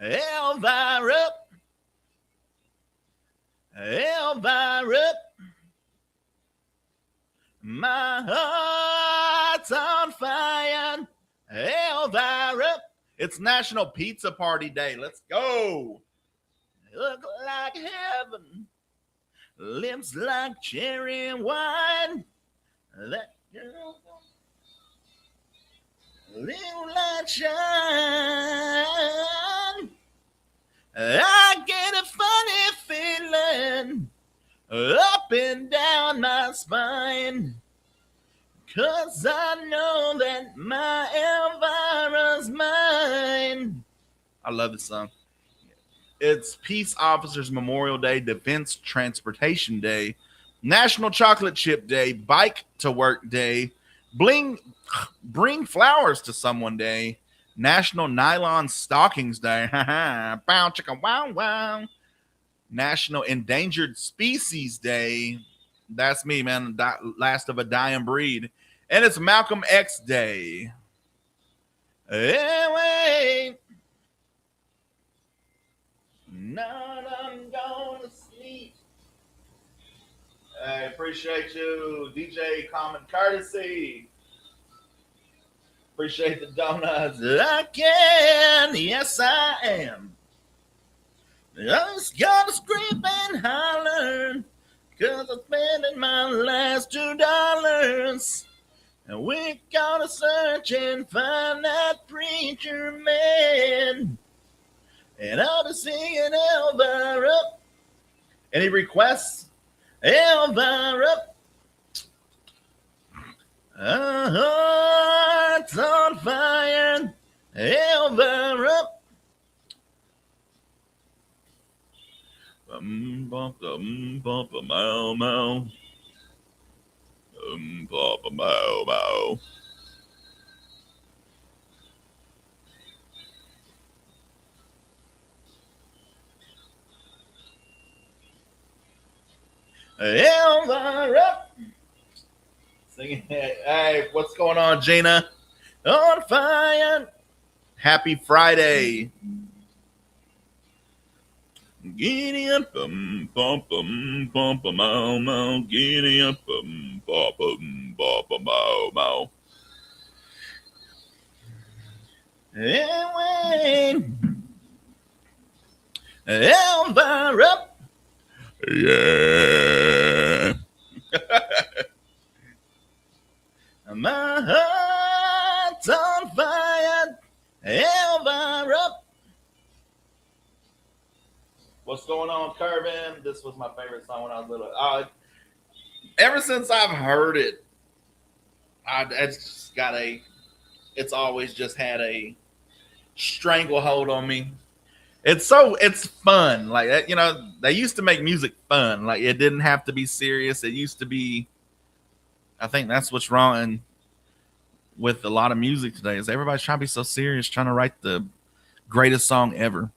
Elvira, Elvira, my heart's on fire. Elvira, it's National Pizza Party Day. Let's go. Look like heaven, lips like cherry wine. That girl, little light shine. I get a funny feeling up and down my spine, 'cause I know that my Elvira's mine. I love this song. It's Peace Officers Memorial Day, Defense Transportation Day, National Chocolate Chip Day, Bike to Work Day, Bring Flowers to Someone Day, National Nylon Stockings Day, bow chicka wow wow, National Endangered Species Day. That's me, man, last of a dying breed. And it's Malcolm X Day. Anyway, not I'm gonna sleep. I appreciate you, DJ Common Courtesy. Appreciate the donuts. I can, yes I am. I just gotta scream and holler, 'cause I'm spending my last $2. And we gotta search and find that preacher man. And I'll be singing Elvira. Any requests? Elvira. A heart's on fire. Elvira. Bum bum mow mow. Bum mow mow. Elvira. Singing. Hey, what's going on, Gina? On fire. Happy Friday. Giddy up, bum bum bum mow mow. Giddy up, bum bum mow mow. Elvira. Yeah. My heart's on fire. Elvira. What's going on, Curvin? This was my favorite song when I was little. Ever since I've heard it, it's always just had a stranglehold on me. It's fun. Like, you know, they used to make music fun. Like, it didn't have to be serious. It used to be, I think that's what's wrong with a lot of music today is everybody's trying to be so serious, trying to write the greatest song ever.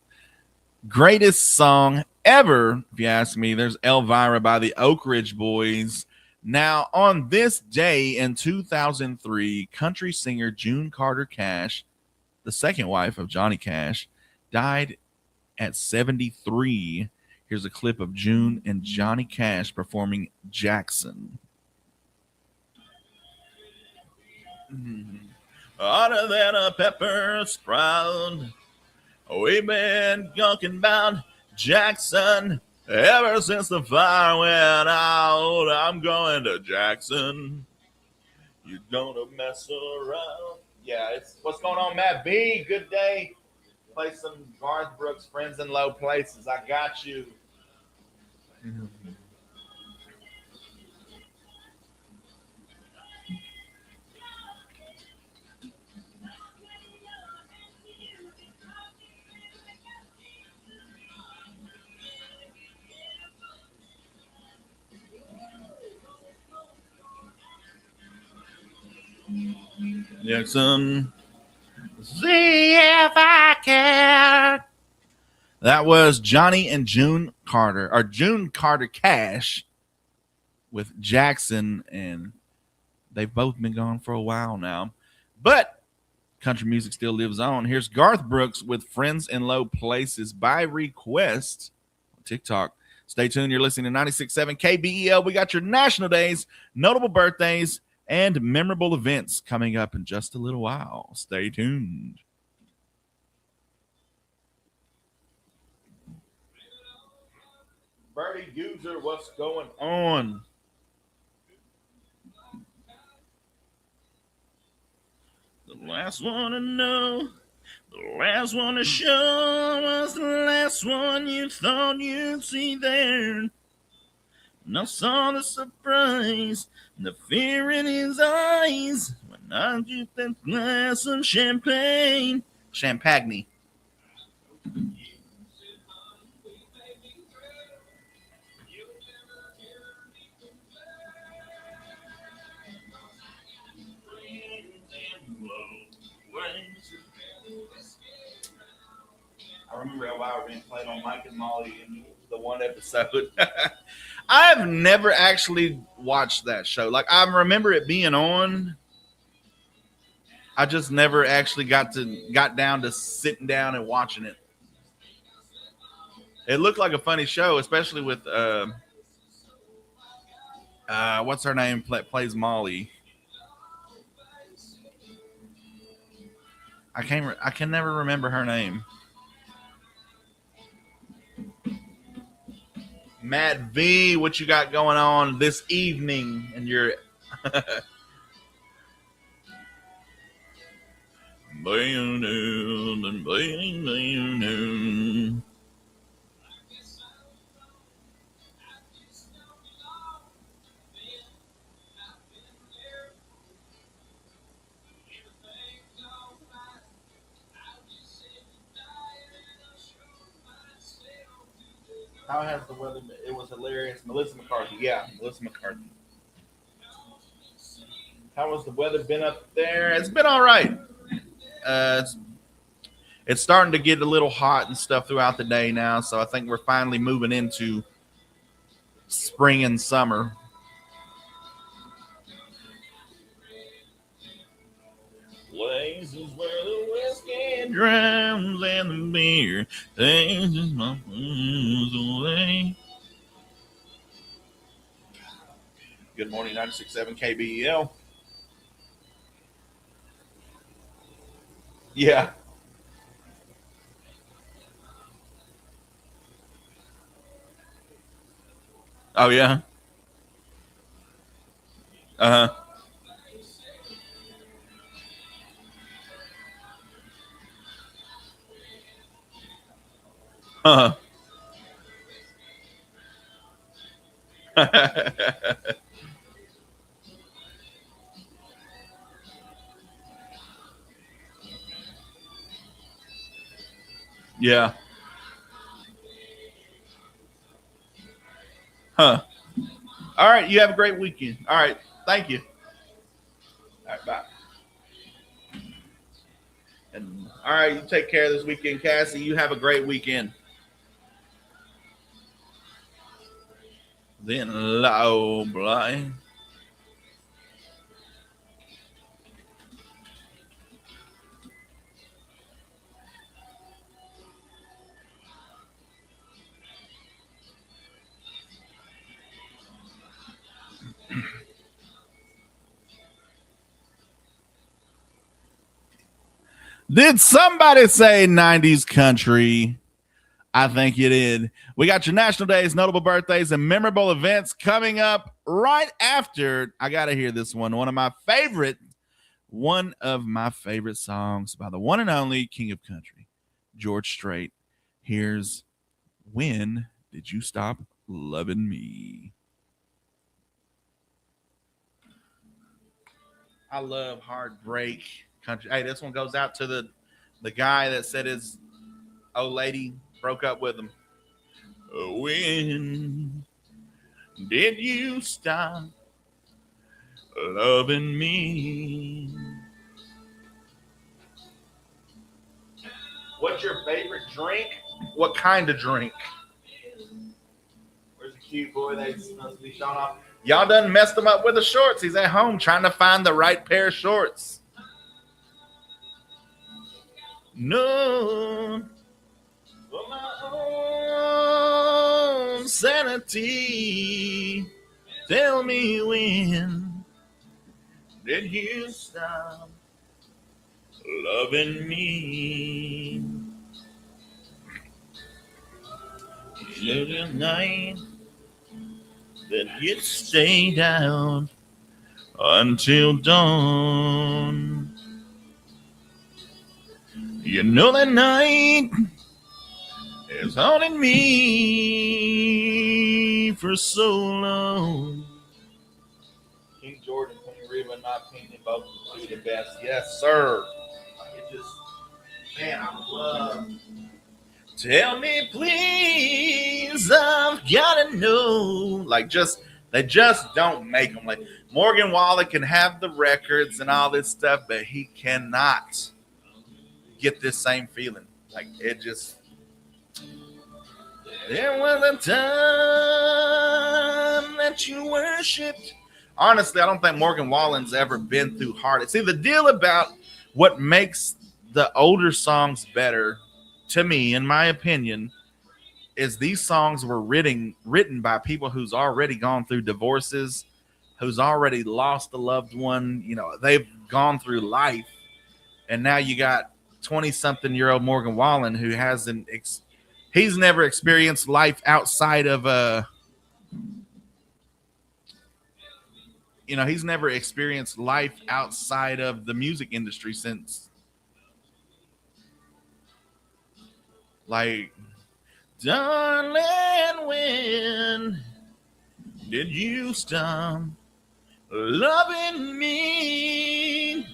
Greatest song ever, if you ask me, there's Elvira by the Oak Ridge Boys. Now, on this day in 2003, country singer June Carter Cash, the second wife of Johnny Cash, died at 73. Here's a clip of June and Johnny Cash performing Jackson. Hotter than a pepper sprout. We've been talking about Jackson ever since the fire went out. I'm going to Jackson. You're gonna mess around. Yeah, it's what's going on, Matt B. Good day. Play some Garth Brooks, Friends in Low Places. I got you. Jackson. See if I can. That was Johnny and June Carter, or June Carter Cash with Jackson, and they've both been gone for a while now. But country music still lives on. Here's Garth Brooks with Friends in Low Places by request on TikTok. Stay tuned. You're listening to 96.7 KBEL. We got your national days, notable birthdays, and memorable events coming up in just a little while. Stay tuned. Birdie User, what's going on? The last one to know, the last one to show was the last one you thought you'd see there. And I saw the surprise, the fear in his eyes when I took that glass of champagne. Champagne. I remember Elvira being played on Mike and Molly in the one episode. I've never actually watched that show. Like, I remember it being on. I just never actually got down to sitting down and watching it. It looked like a funny show, especially with what's her name plays Molly. I can never remember her name. Matt V, what you got going on this evening? And you're How has the weather been? It was hilarious. Melissa McCarthy. Yeah, Melissa McCarthy. How has the weather been up there? It's been all right. It's starting to get a little hot and stuff throughout the day now, so I think we're finally moving into spring and summer. Places where the whiskey drowns and the beer takes my blues away. Good morning, 96.7 KBEL. Yeah. Oh, yeah. Uh huh. Uh huh. Yeah. Huh. All right. You have a great weekend. All right. Thank you. All right. Bye. And all right. You take care this weekend, Cassie. You have a great weekend. Then low blind. Did somebody say 90s country? I think you did. We got your national days, notable birthdays, and memorable events coming up right after. I got to hear this one. One of my favorite songs by the one and only King of Country, George Strait. Here's When Did You Stop Loving Me? I love heartbreak country. Hey, this one goes out to the guy that said his old lady broke up with him. When did you stop loving me? What's your favorite drink? What kind of drink? Where's the cute boy that's supposed to be showing off? Y'all done messed him up with the shorts. He's at home trying to find the right pair of shorts. No, for my own sanity, tell me when did you stop loving me? The night that you stayed out until dawn. You know that night is haunting me for so long. King George and Queen Reba not painting both two the best. Yes, sir. It just, man, I love. Tell me, please, I've gotta know. Like, they just don't make them. Like Morgan Wallen can have the records and all this stuff, but he cannot get this same feeling. Like it just. There was a time that you worshipped. Honestly, I don't think Morgan Wallen's ever been through hard. See, the deal about what makes the older songs better, to me, in my opinion, is these songs were written by people who's already gone through divorces, who's already lost a loved one. You know, they've gone through life, and now you got 20-something-year-old Morgan Wallen who hasn't. He's never experienced life outside of he's never experienced life outside of the music industry since Like, darling, when did you stop loving me?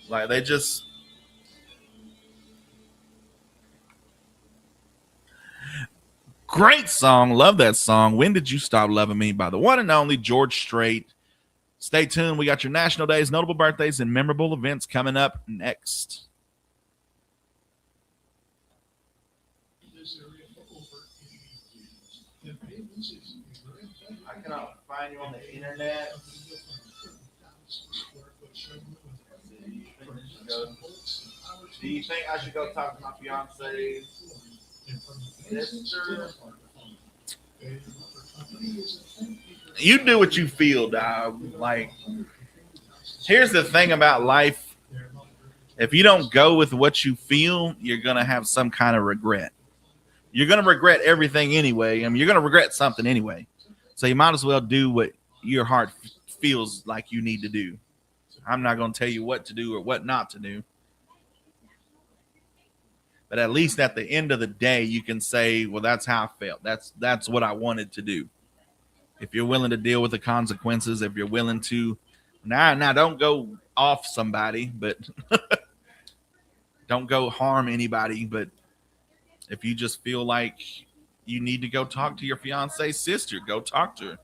Like, they just. Great song. Love that song. When Did You Stop Loving Me by the one and only George Strait. Stay tuned. We got your national days, notable birthdays, and memorable events coming up next. I cannot find you on the internet. Do you think I should go talk to my fiance's sister? You do what you feel, dog. Like, here's the thing about life. If you don't go with what you feel, you're going to have some kind of regret. You're going to regret everything anyway. I mean, you're going to regret something anyway. So you might as well do what your heart feels like you need to do. I'm not going to tell you what to do or what not to do. But at least at the end of the day, you can say, well, that's how I felt. That's what I wanted to do. If you're willing to deal with the consequences, if you're willing to, now don't go off somebody, but don't go harm anybody. But if you just feel like you need to go talk to your fiance's sister, go talk to her.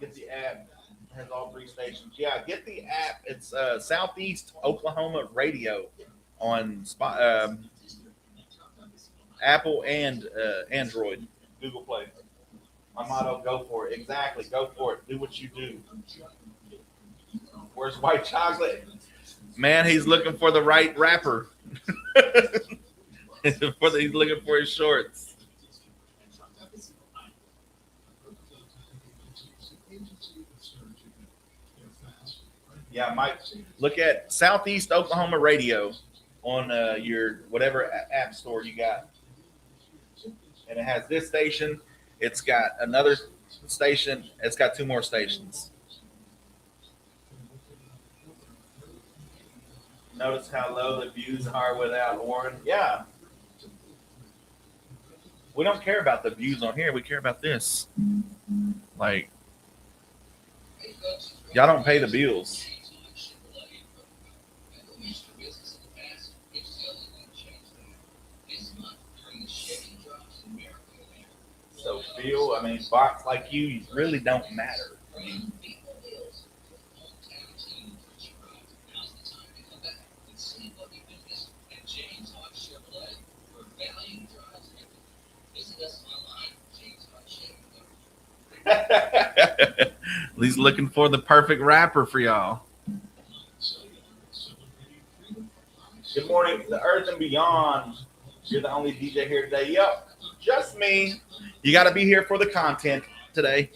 Get the app. It has all 3 stations. Yeah, get the app. It's Southeast Oklahoma Radio on Apple and Android. Google Play. My motto, go for it. Exactly, go for it. Do what you do. Where's White Chocolate? Man, he's looking for the right rapper. He's looking for his shorts. Yeah, Mike, look at Southeast Oklahoma Radio on your whatever app store you got. And it has this station. It's got another station. It's got 2 more stations. Notice how low the views are without Oran. Yeah. We don't care about the views on here. We care about this. Like, y'all don't pay the bills. So Phil, I mean, bots like you really don't matter. I mean, he's looking for the perfect rapper for y'all. Good morning, the Earth and Beyond. You're the only DJ here today. Yep, just me. You got to be here for the content today.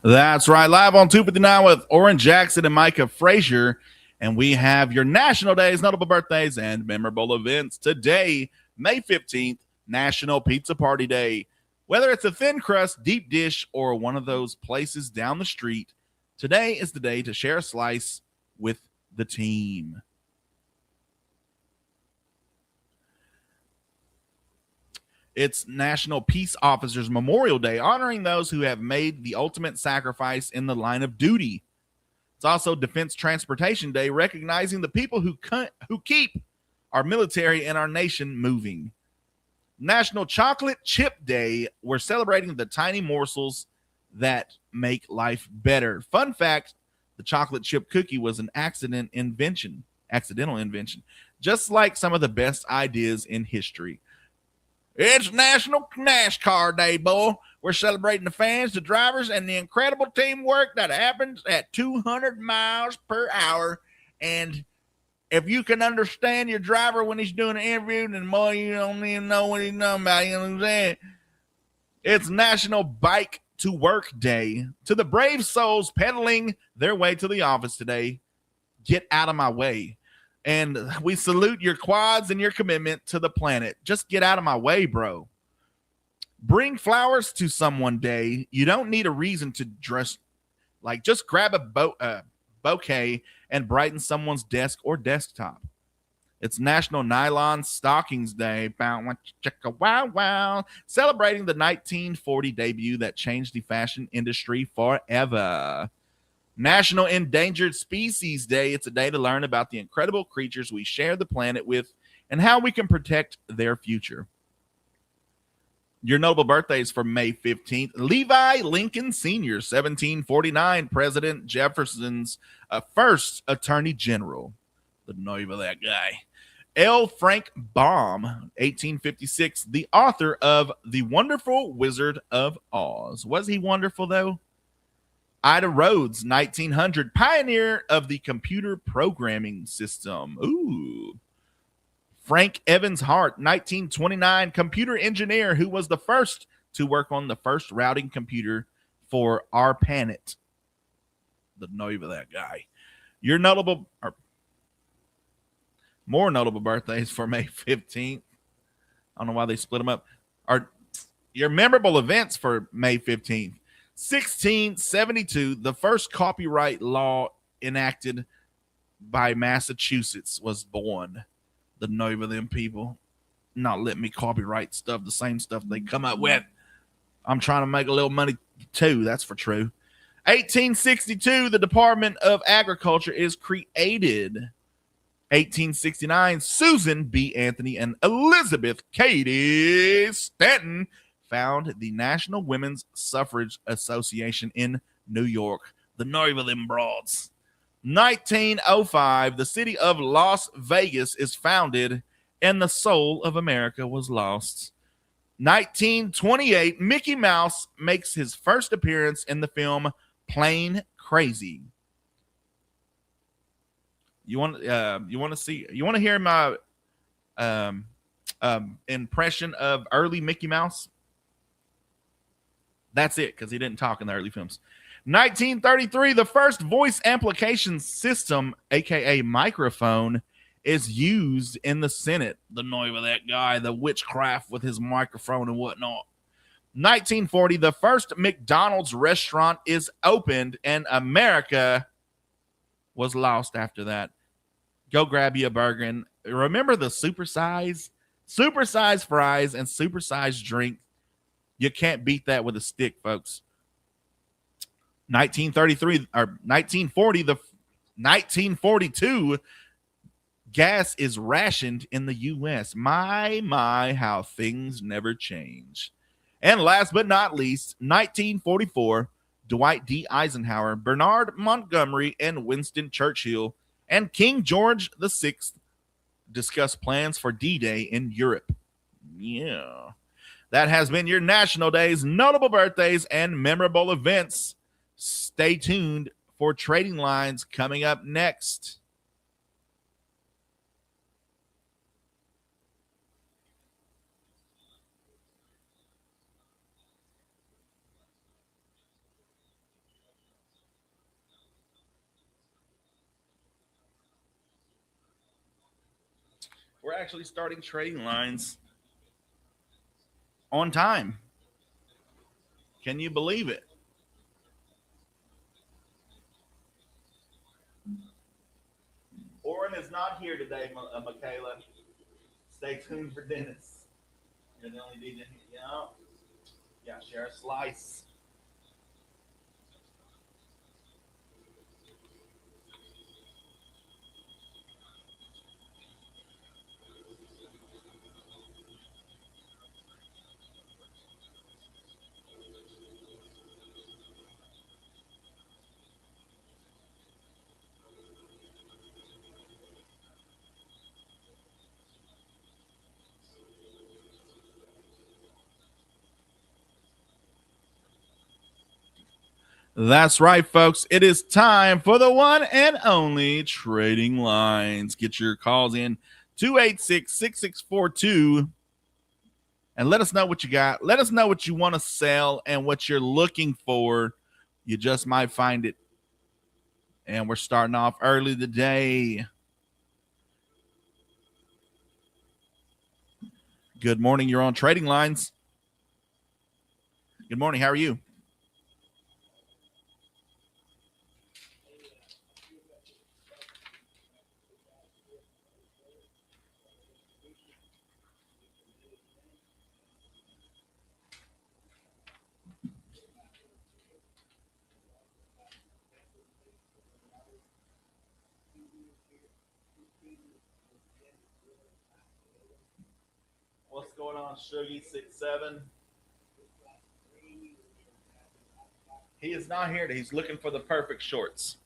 That's right. Live on 259 with Oran Jackson and Micah Frazier. And we have your national days, notable birthdays, and memorable events. Today, May 15th, National Pizza Party Day. Whether it's a thin crust, deep dish, or one of those places down the street, today is the day to share a slice with the team. It's National Peace Officers Memorial Day, honoring those who have made the ultimate sacrifice in the line of duty. It's also Defense Transportation Day, recognizing the people who keep our military and our nation moving. National Chocolate Chip Day. We're celebrating the tiny morsels that make life better. Fun fact, the chocolate chip cookie was an accidental invention, just like some of the best ideas in history. It's National NASCAR Day, boy. We're celebrating the fans, the drivers, and the incredible teamwork that happens at 200 miles per hour. And if you can understand your driver when he's doing an interview, then boy, you don't even know what he's talking about. You know what I'm saying? It's National Bike to Work Day. To the brave souls pedaling their way to the office today, get out of my way. And we salute your quads and your commitment to the planet. Just get out of my way, bro. Bring flowers to someone day. You don't need a reason to dress. Like, just grab a bouquet and brighten someone's desk or desktop. It's National Nylon Stockings Day. Wow, wow. Celebrating the 1940 debut that changed the fashion industry forever. National Endangered Species Day. It's a day to learn about the incredible creatures we share the planet with and how we can protect their future. Your notable birthdays for May 15th. Levi Lincoln Sr., 1749, President Jefferson's first Attorney General. Didn't know about that guy. L. Frank Baum, 1856, the author of The Wonderful Wizard of Oz. Was he wonderful, though? Ida Rhodes, 1900, pioneer of the computer programming system. Ooh. Frank Evans Hart, 1929, computer engineer who was the first to work on the first routing computer for our planet. Didn't know about that guy. Your notable, or more notable birthdays for May 15th. I don't know why they split them up. Are your memorable events for May 15th. 1672, the first copyright law enacted by Massachusetts was born. The know of them people not letting me copyright stuff, the same stuff they come up with. I'm trying to make a little money too. That's for true. 1862, the Department of Agriculture is created. 1869, Susan B. Anthony and Elizabeth Cady Stanton found the National Women's Suffrage Association in New York. The nerve of them broads. 1905, the city of Las Vegas is founded and the soul of America was lost. 1928, Mickey Mouse makes his first appearance in the film Plain Crazy. You want to hear my impression of early Mickey Mouse? That's it, because he didn't talk in the early films. 1933, the first voice amplification system, aka microphone, is used in the Senate. The noise of that guy, the witchcraft with his microphone and whatnot. 1940, the first McDonald's restaurant is opened, and America was lost after that. Go grab you a burger. And remember the supersize fries and supersize drink. You can't beat that with a stick, folks. 1933 or 1940, the 1942, gas is rationed in the U.S. My, how things never change. And last but not least, 1944, Dwight D. Eisenhower, Bernard Montgomery, and Winston Churchill, and King George VI discuss plans for D-Day in Europe. Yeah. That has been your National Days, notable birthdays, and memorable events. Stay tuned for Trading Lines coming up next. We're actually starting Trading Lines on time. Can you believe it? Oran is not here today, Michaela. Stay tuned for Dennis. You're the only DJ. Yeah, share a slice. That's right, folks. It is time for the one and only Trading Lines. Get your calls in 286-6642 and let us know what you got. Let us know what you want to sell and what you're looking for. You just might find it. And we're starting off early today. Good morning. You're on Trading Lines. Good morning. How are you? What's going on, Shuggy67? He is not here. He's looking for the perfect shorts.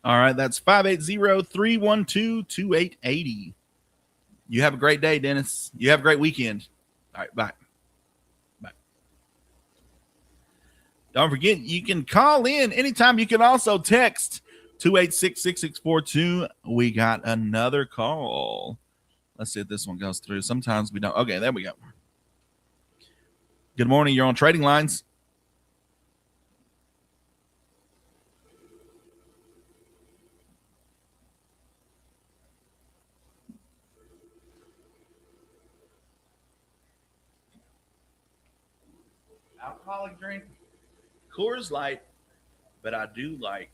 All right, that's 580-312-2880. You have a great day, Dennis. You have a great weekend. All right, bye. Bye. Don't forget, you can call in anytime. You can also text 286-6642. We got another call. Let's see if this one goes through. Sometimes we don't. Okay, there we go. Good morning. You're on Trading Lines. Alcoholic drink? Coors Light, but I do like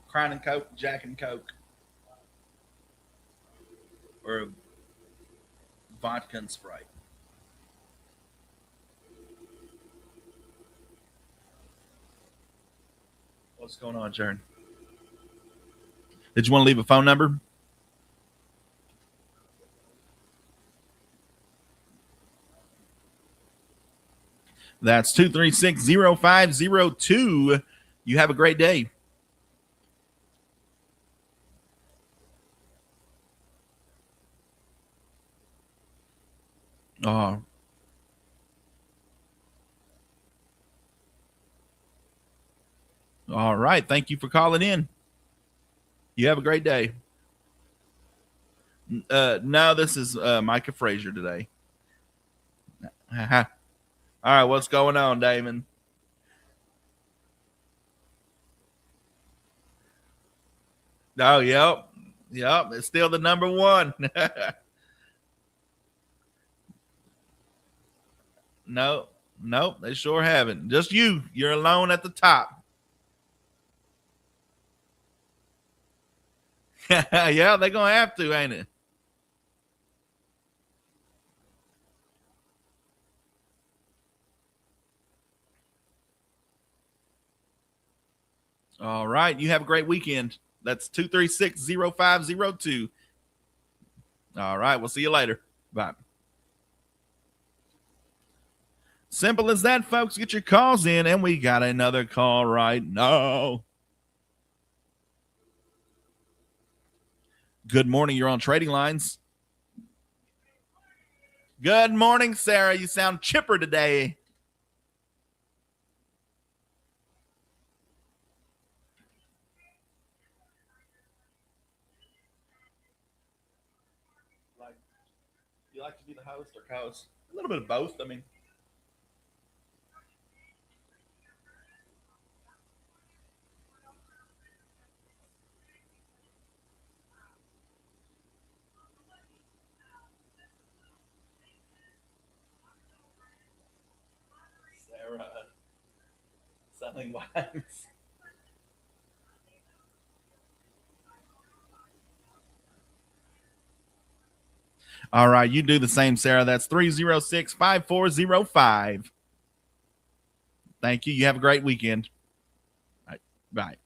Crown and Coke, Jack and Coke, or vodka and Sprite. What's going on, Jern? Did you want to leave a phone number? That's 236-0502. You have a great day. Oh. All right. Thank you for calling in. You have a great day. No, this is Micah Frazier today. All right. What's going on, Damon? Oh, yep. Yep. It's still the number one. No, nope, they sure haven't. Just you. You're alone at the top. Yeah, they're going to have to, ain't it? All right. You have a great weekend. That's 236-0502. All right. We'll see you later. Bye. Simple as that, folks. Get your calls in, and we got another call right now. Good morning. You're on Trading Lines. Good morning, Sarah. You sound chipper today. You like to be the host or co-host? A little bit of both. I mean, Sarah, selling wines. All right, you do the same, Sarah. That's 306-5405. Thank you. You have a great weekend. All right, bye.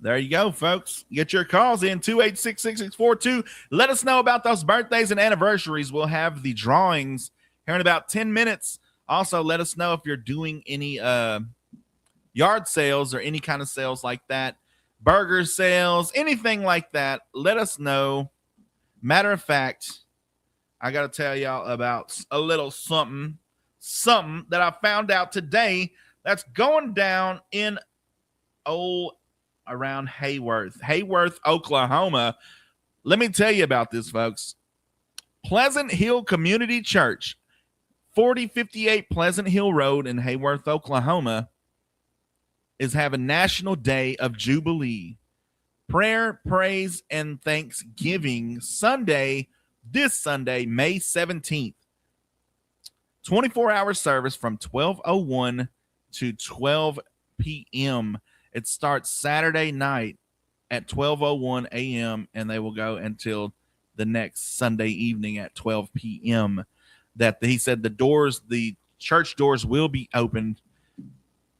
There you go, folks. Get your calls in 286-6642. Let us know about those birthdays and anniversaries. We'll have the drawings here in about 10 minutes. Also, let us know if you're doing any yard sales or any kind of sales like that, burger sales, anything like that. Let us know. Matter of fact, I got to tell y'all about a little something that I found out today that's going down in around Hayworth, Oklahoma. Let me tell you about this, folks. Pleasant Hill Community Church, 4058 Pleasant Hill Road in Hayworth, Oklahoma, is having National Day of Jubilee. Prayer, praise, and thanksgiving Sunday, this Sunday, May 17th. 24-hour service from 12:01 to 12 p.m. It starts Saturday night at 12:01 a.m. and they will go until the next Sunday evening at 12 p.m. That he said the church doors will be opened,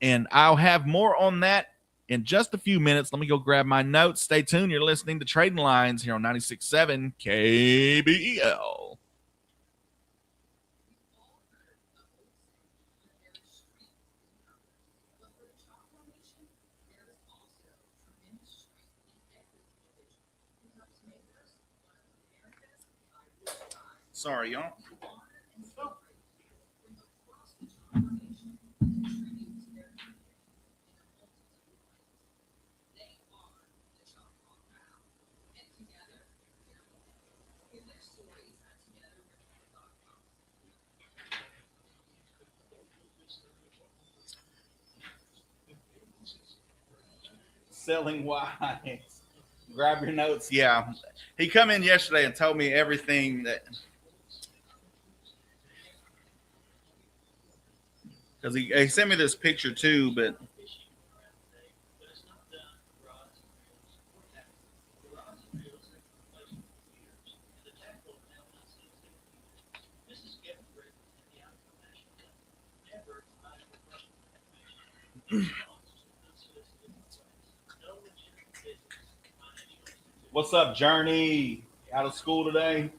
and I'll have more on that in just a few minutes. Let me go grab my notes. Stay tuned. You're listening to Trading Lines here on 96.7 KBL. Sorry, y'all. Selling wise. Grab your notes. Yeah. He come in yesterday and told me everything that, because he sent me this picture too, but what's up, Journey? Out of school today?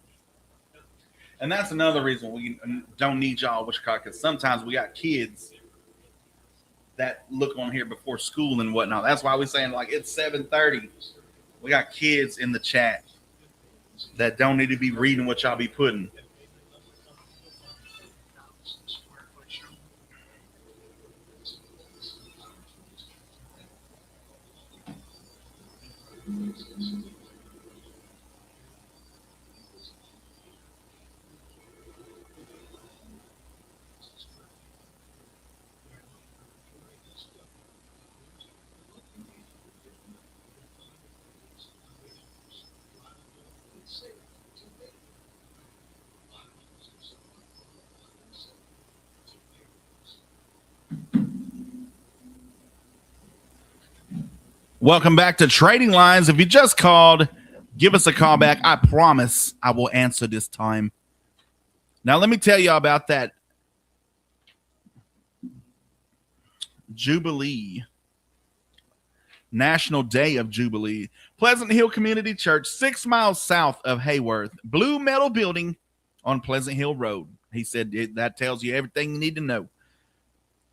And that's another reason we don't need y'all, Wichita, because sometimes we got kids that look on here before school and whatnot. That's why we're saying, like, it's 7:30. We got kids in the chat that don't need to be reading what y'all be putting. Welcome back to Trading Lines. If you just called, give us a call back. I promise I will answer this time. Now, let me tell you about that Jubilee, National Day of Jubilee. Pleasant Hill Community Church, 6 miles south of Hayworth. Blue metal building on Pleasant Hill Road. He said that tells you everything you need to know.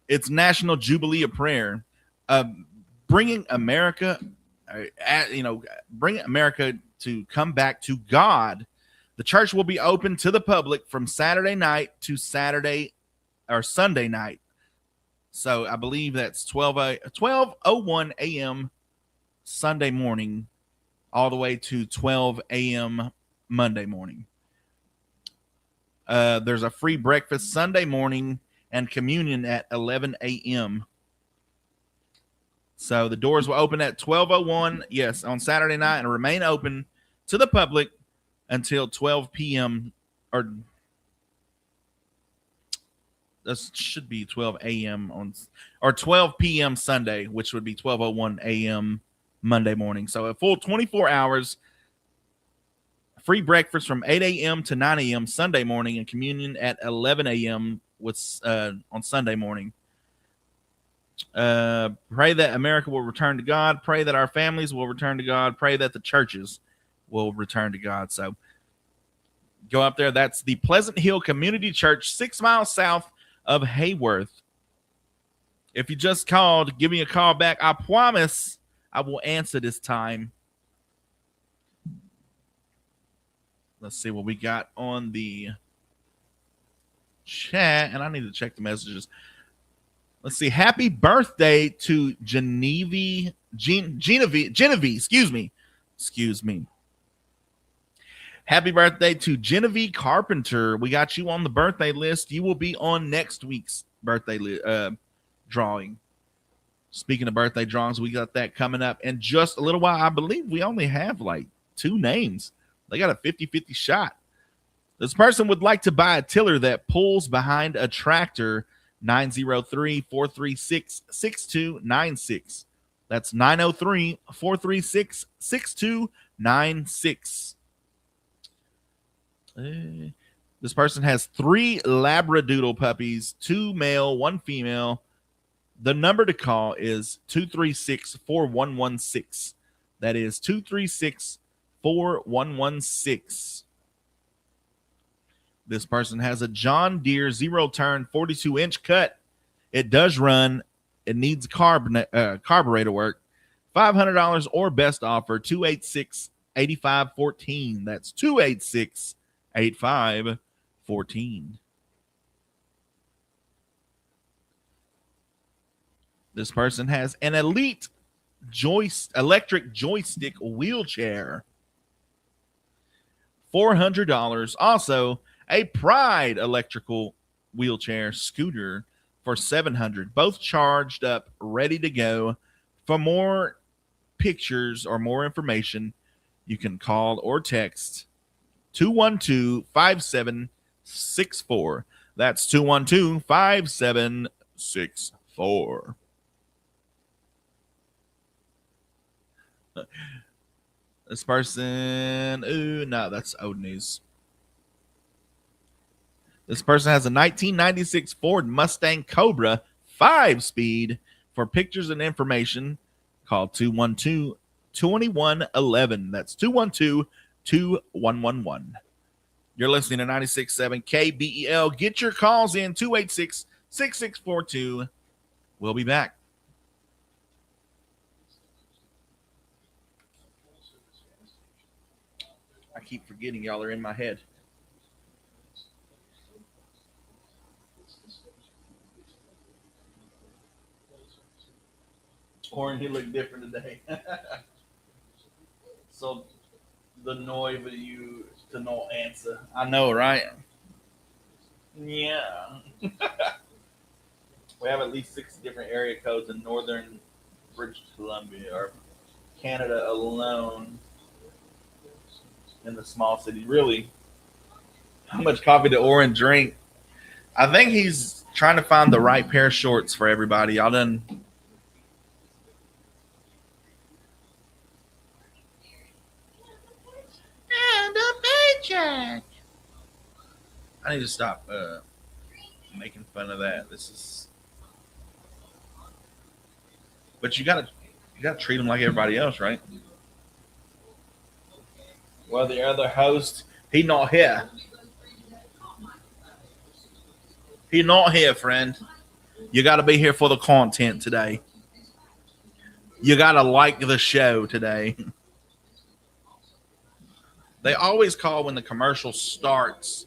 It's National Jubilee of Prayer. Bringing America, bringing America to come back to God. The church will be open to the public from Saturday night to Sunday night. So I believe that's 12:01 a.m. Sunday morning, all the way to 12 a.m. Monday morning. There's a free breakfast Sunday morning and communion at 11 a.m. So the doors will open at 12:01, yes, on Saturday night, and remain open to the public until 12 p.m. or this should be 12 a.m. or 12 p.m. Sunday, which would be 12:01 a.m. Monday morning. So a full 24 hours Free breakfast from 8 a.m. to 9 a.m. Sunday morning and communion at 11 a.m. On Sunday morning. Pray that America will return to God. Pray that our families will return to God. Pray that the churches will return to God. So go up there. That's the Pleasant Hill Community Church, 6 miles south of Hayworth. If you just called, give me a call back. I promise I will answer this time. Let's see what we got on the chat. And I need to check the messages. Let's see. Happy birthday to Genevieve. Excuse me. Happy birthday to Genevieve Carpenter. We got you on the birthday list. You will be on next week's birthday drawing. Speaking of birthday drawings, we got that coming up in just a little while. I believe we only have like 2 names. They got a 50-50 shot. This person would like to buy a tiller that pulls behind a tractor. 903-436-6296. That's 903-436-6296. This person has 3 Labradoodle puppies, 2 male, 1 female. The number to call is 236-4116. That is 236-4116. This person has a John Deere 0-turn 42-inch cut. It does run. It needs carburetor work. $500 or best offer, 286-8514. That's 286-8514. This person has an elite electric joystick wheelchair. $400. Also, a Pride electrical wheelchair scooter for $700. Both charged up, ready to go. For more pictures or more information, you can call or text 212-5764. That's 212-5764. This person, no, that's old news. This person has a 1996 Ford Mustang Cobra 5-speed. For pictures and information, call 212-2111. That's 212-2111. You're listening to 96.7 KBEL. Get your calls in, 286-6642. We'll be back. I keep forgetting y'all are in my head. Oran, he looked different today. So the noise of you to no answer. I know, right? Yeah. We have at least 6 different area codes in northern British Columbia or Canada alone. In the small city. Really, how much coffee did Oran drink? I think he's trying to find the right pair of shorts for everybody. Y'all done. And a paycheck. I need to stop making fun of that. This is. But you gotta treat them like everybody else, right? Well, the other host, he not here. He not here, friend. You got to be here for the content today. You got to like the show today. They always call when the commercial starts,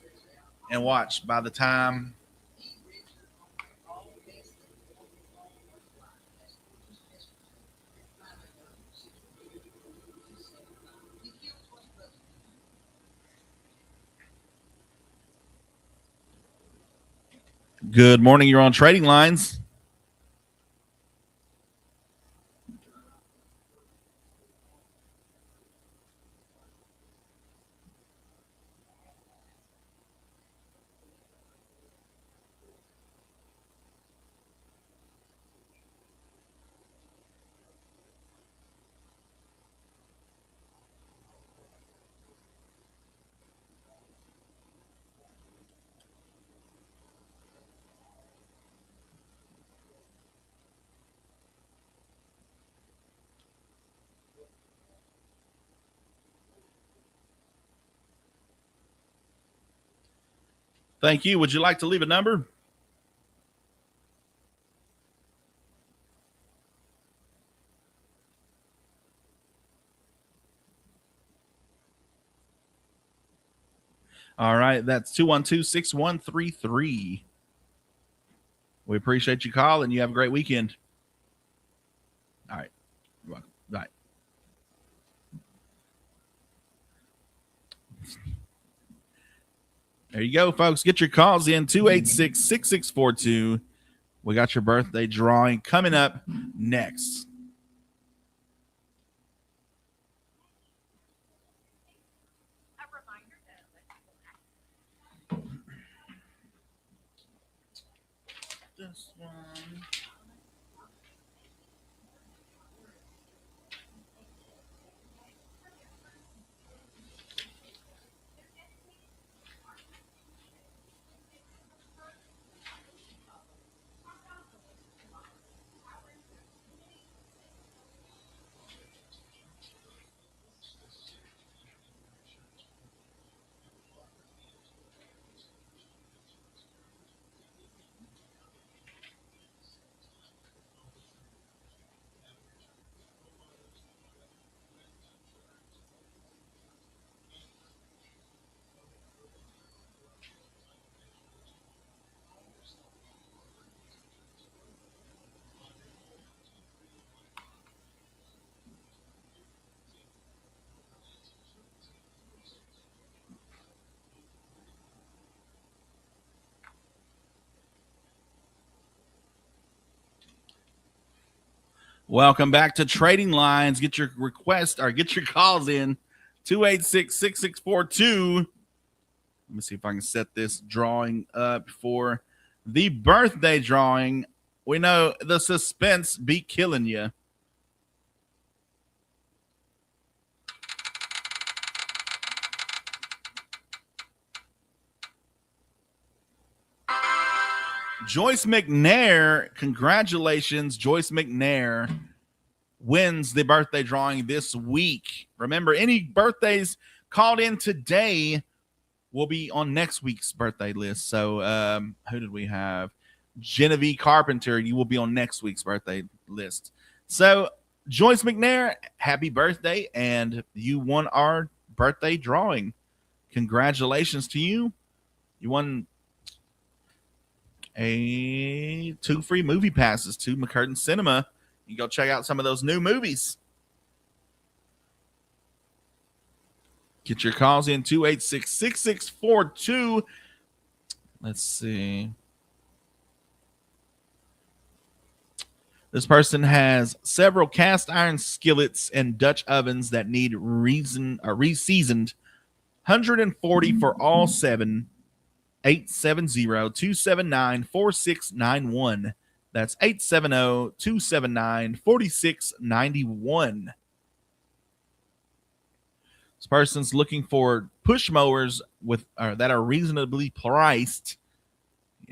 and watch, by the time Good morning. You're on Trading Lines. Thank you. Would you like to leave a number? All right. That's 212-6133. We appreciate you calling. You have a great weekend. All right. You're welcome. Bye. There you go, folks. Get your calls in 286-6642. We got your birthday drawing coming up next. This one. Welcome back to Trading Lines. Get your request or get your calls in 286-6642. Let me see if I can set this drawing up for the birthday drawing. We know the suspense be killing you. Joyce McNair, congratulations. Joyce McNair wins the birthday drawing this week. Remember, any birthdays called in today will be on next week's birthday list. So who did we have? Genevieve Carpenter, you will be on next week's birthday list. So Joyce McNair, happy birthday, and you won our birthday drawing. Congratulations to you. You won 2 free movie passes to McCurtain Cinema. You go check out some of those new movies. Get your calls in 286-6642. Let's see. This person has several cast iron skillets and Dutch ovens that need reseasoned. 140 for all 7. 870-279-4691. That's 870-279-4691. This person's looking for push mowers that are reasonably priced.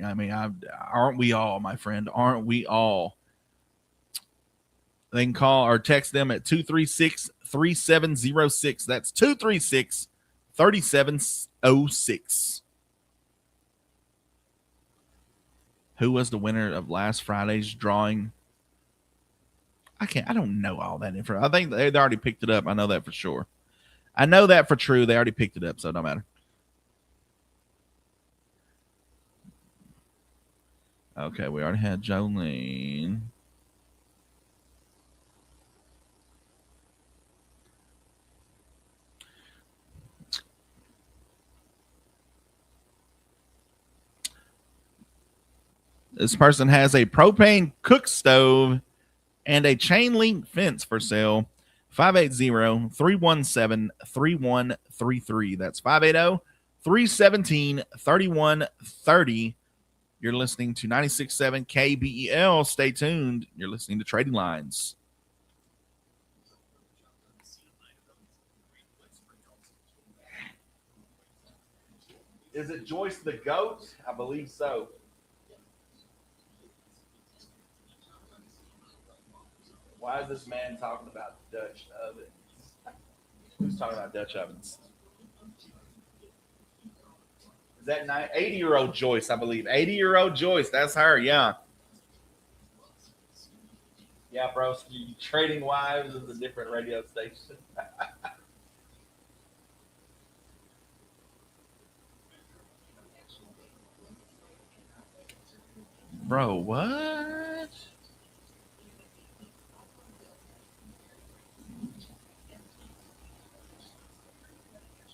I mean, aren't we all, my friend? Aren't we all? They can call or text them at 236-3706. That's 236-3706. Who was the winner of last Friday's drawing? I don't know all that info. I think they already picked it up. I know that for sure. I know that for true. They already picked it up, so it don't matter. Okay, we already had Jolene. This person has a propane cook stove and a chain link fence for sale. 580-317-3133. That's 580-317-3130. You're listening to 96.7 KBEL. Stay tuned. You're listening to Trading Lines. Is it Joyce the Goat? I believe so. Why is this man talking about Dutch ovens? Who's talking about Dutch ovens? Is that 80-year-old Joyce, I believe. 80-year-old Joyce. That's her, yeah. Yeah, bro. Trading Wives is a different radio station. Bro, what?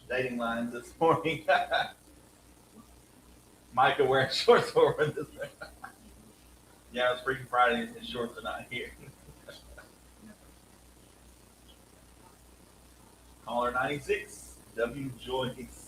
Dating lines this morning. Micah wearing shorts over this. Yeah, it's Freaking Friday and his shorts are not here. Caller 96, W. Joyce.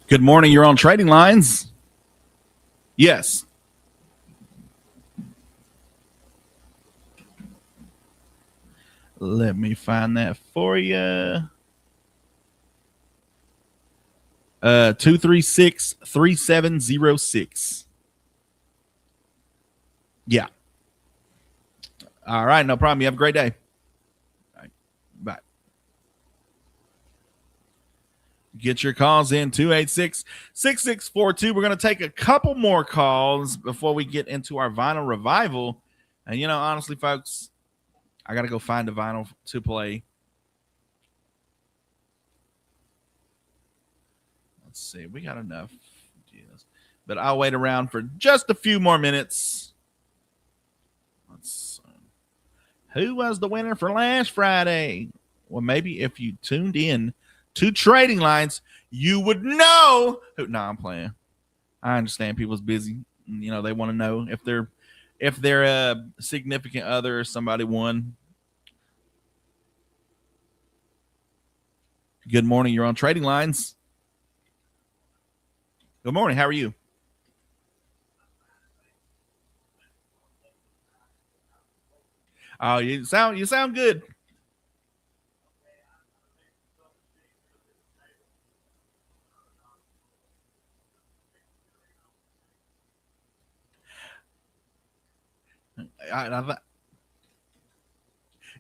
Good morning. You're on Trading Lines. Yes. Let me find that for you. 236-3706. Yeah. All right. No problem. You have a great day. All right. Bye. Get your calls in 286-6642. We're going to take a couple more calls before we get into our vinyl revival. And, you know, honestly, folks, I got to go find a vinyl to play. Let's see. We got enough. But I'll wait around for just a few more minutes. Let's see. Who was the winner for last Friday? Well, maybe if you tuned in to Trading Lines, you would know who. No, I'm playing. I understand people's busy. You know, they want to know if their significant other or somebody won. Good morning. You're on Trading Lines. Good morning. How are you? Oh, you sound good.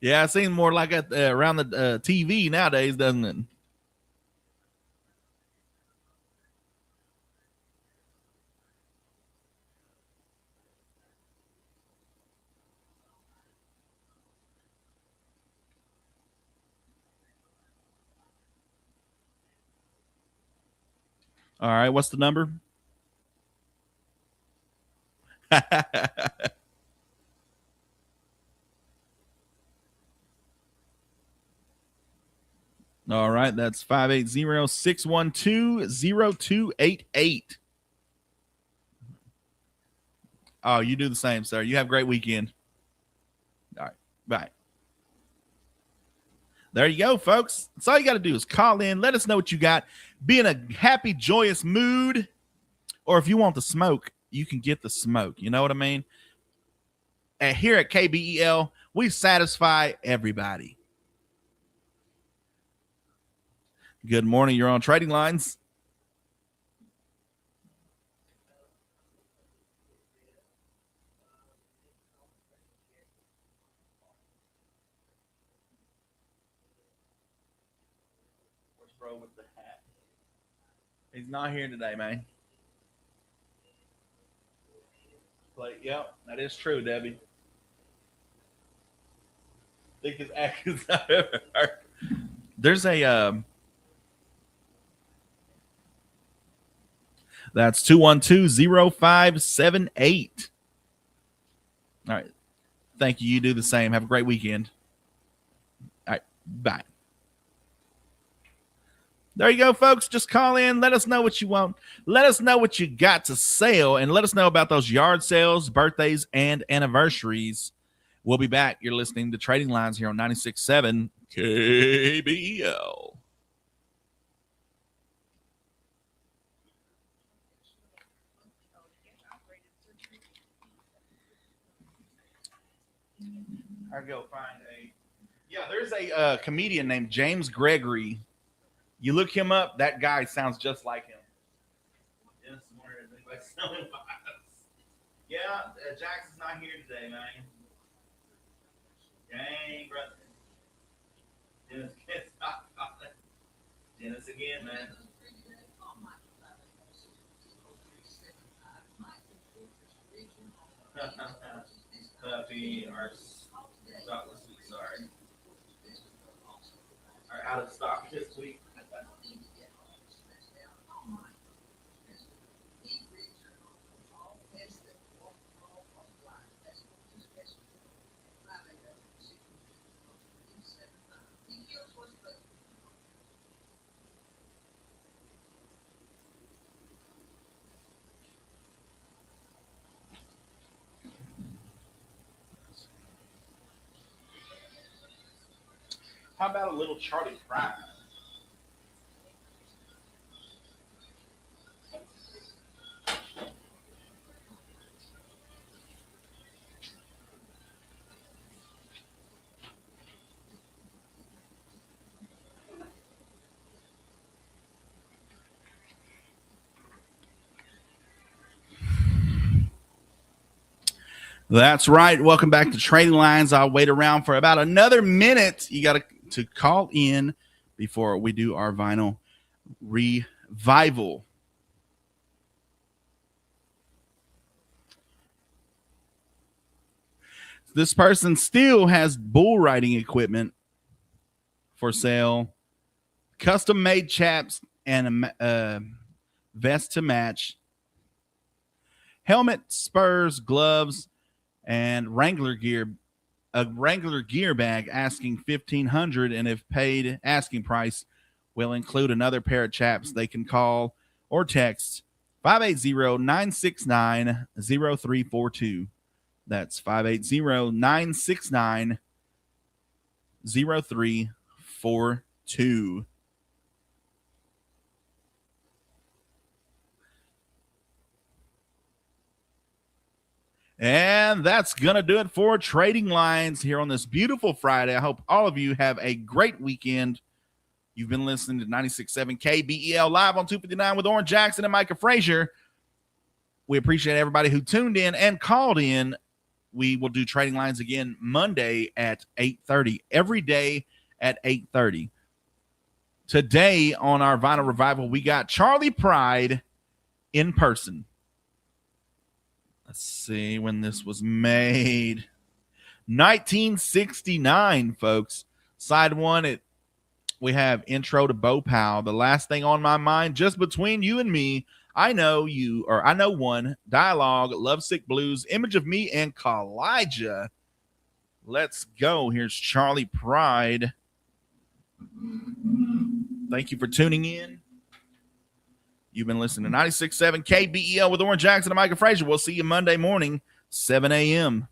Yeah, it seems more like around the TV nowadays, doesn't it? All right, what's the number? All right, that's 580-612-0288. Oh, you do the same, sir. You have a great weekend. All right, bye. There you go, folks. That's all you got to do is call in. Let us know what you got. Be in a happy, joyous mood. Or if you want the smoke, you can get the smoke. You know what I mean? And here at KBEL, we satisfy everybody. Good morning. You're on Trading Lines. Where's bro with the hat? He's not here today, man. Yep, that is true, Debbie. I think his accent's not ever hurt. There's a that's 212-0578. All right. Thank you. You do the same. Have a great weekend. All right. Bye. There you go, folks. Just call in. Let us know what you want. Let us know what you got to sell, and let us know about those yard sales, birthdays, and anniversaries. We'll be back. You're listening to Trading Lines here on 96.7 KBL. I go find a. Yeah, there's a comedian named James Gregory. You look him up. That guy sounds just like him. Dennis Warner, is anybody selling vibes? Yeah, Jackson's not here today, man. Dang, brother. Dennis can't stop calling. Dennis again, man. Puppy, our stock this week, sorry. Are out of stock this week. How about a little Charlie Pride? That's right. Welcome back to Trading Lines. I'll wait around for about another minute. You got to call in before we do our vinyl revival. This person still has bull riding equipment for sale, custom made chaps and a vest to match, helmet, spurs, gloves, and Wrangler gear. A Wrangler gear bag asking $1,500, and if paid asking price, will include another pair of chaps. They can call or text 580-969-0342. That's 580-969-0342. And that's going to do it for Trading Lines here on this beautiful Friday. I hope all of you have a great weekend. You've been listening to 96.7 KBEL live on 259 with Oran Jackson and Micah Frazier. We appreciate everybody who tuned in and called in. We will do Trading Lines again Monday at 8:30, every day at 8:30. Today on our Vinyl Revival, we got Charlie Pride in person. Let's see when this was made. 1969, folks. Side one, we have Intro to Bo Pow. The last thing on my mind, just between you and me, I know you, or I know one. Dialogue, Lovesick Blues, Image of Me, and Kalijah. Let's go. Here's Charlie Pride. Thank you for tuning in. You've been listening to 96.7 KBEL with Oran Jackson and Micah Frazier. We'll see you Monday morning, 7 a.m.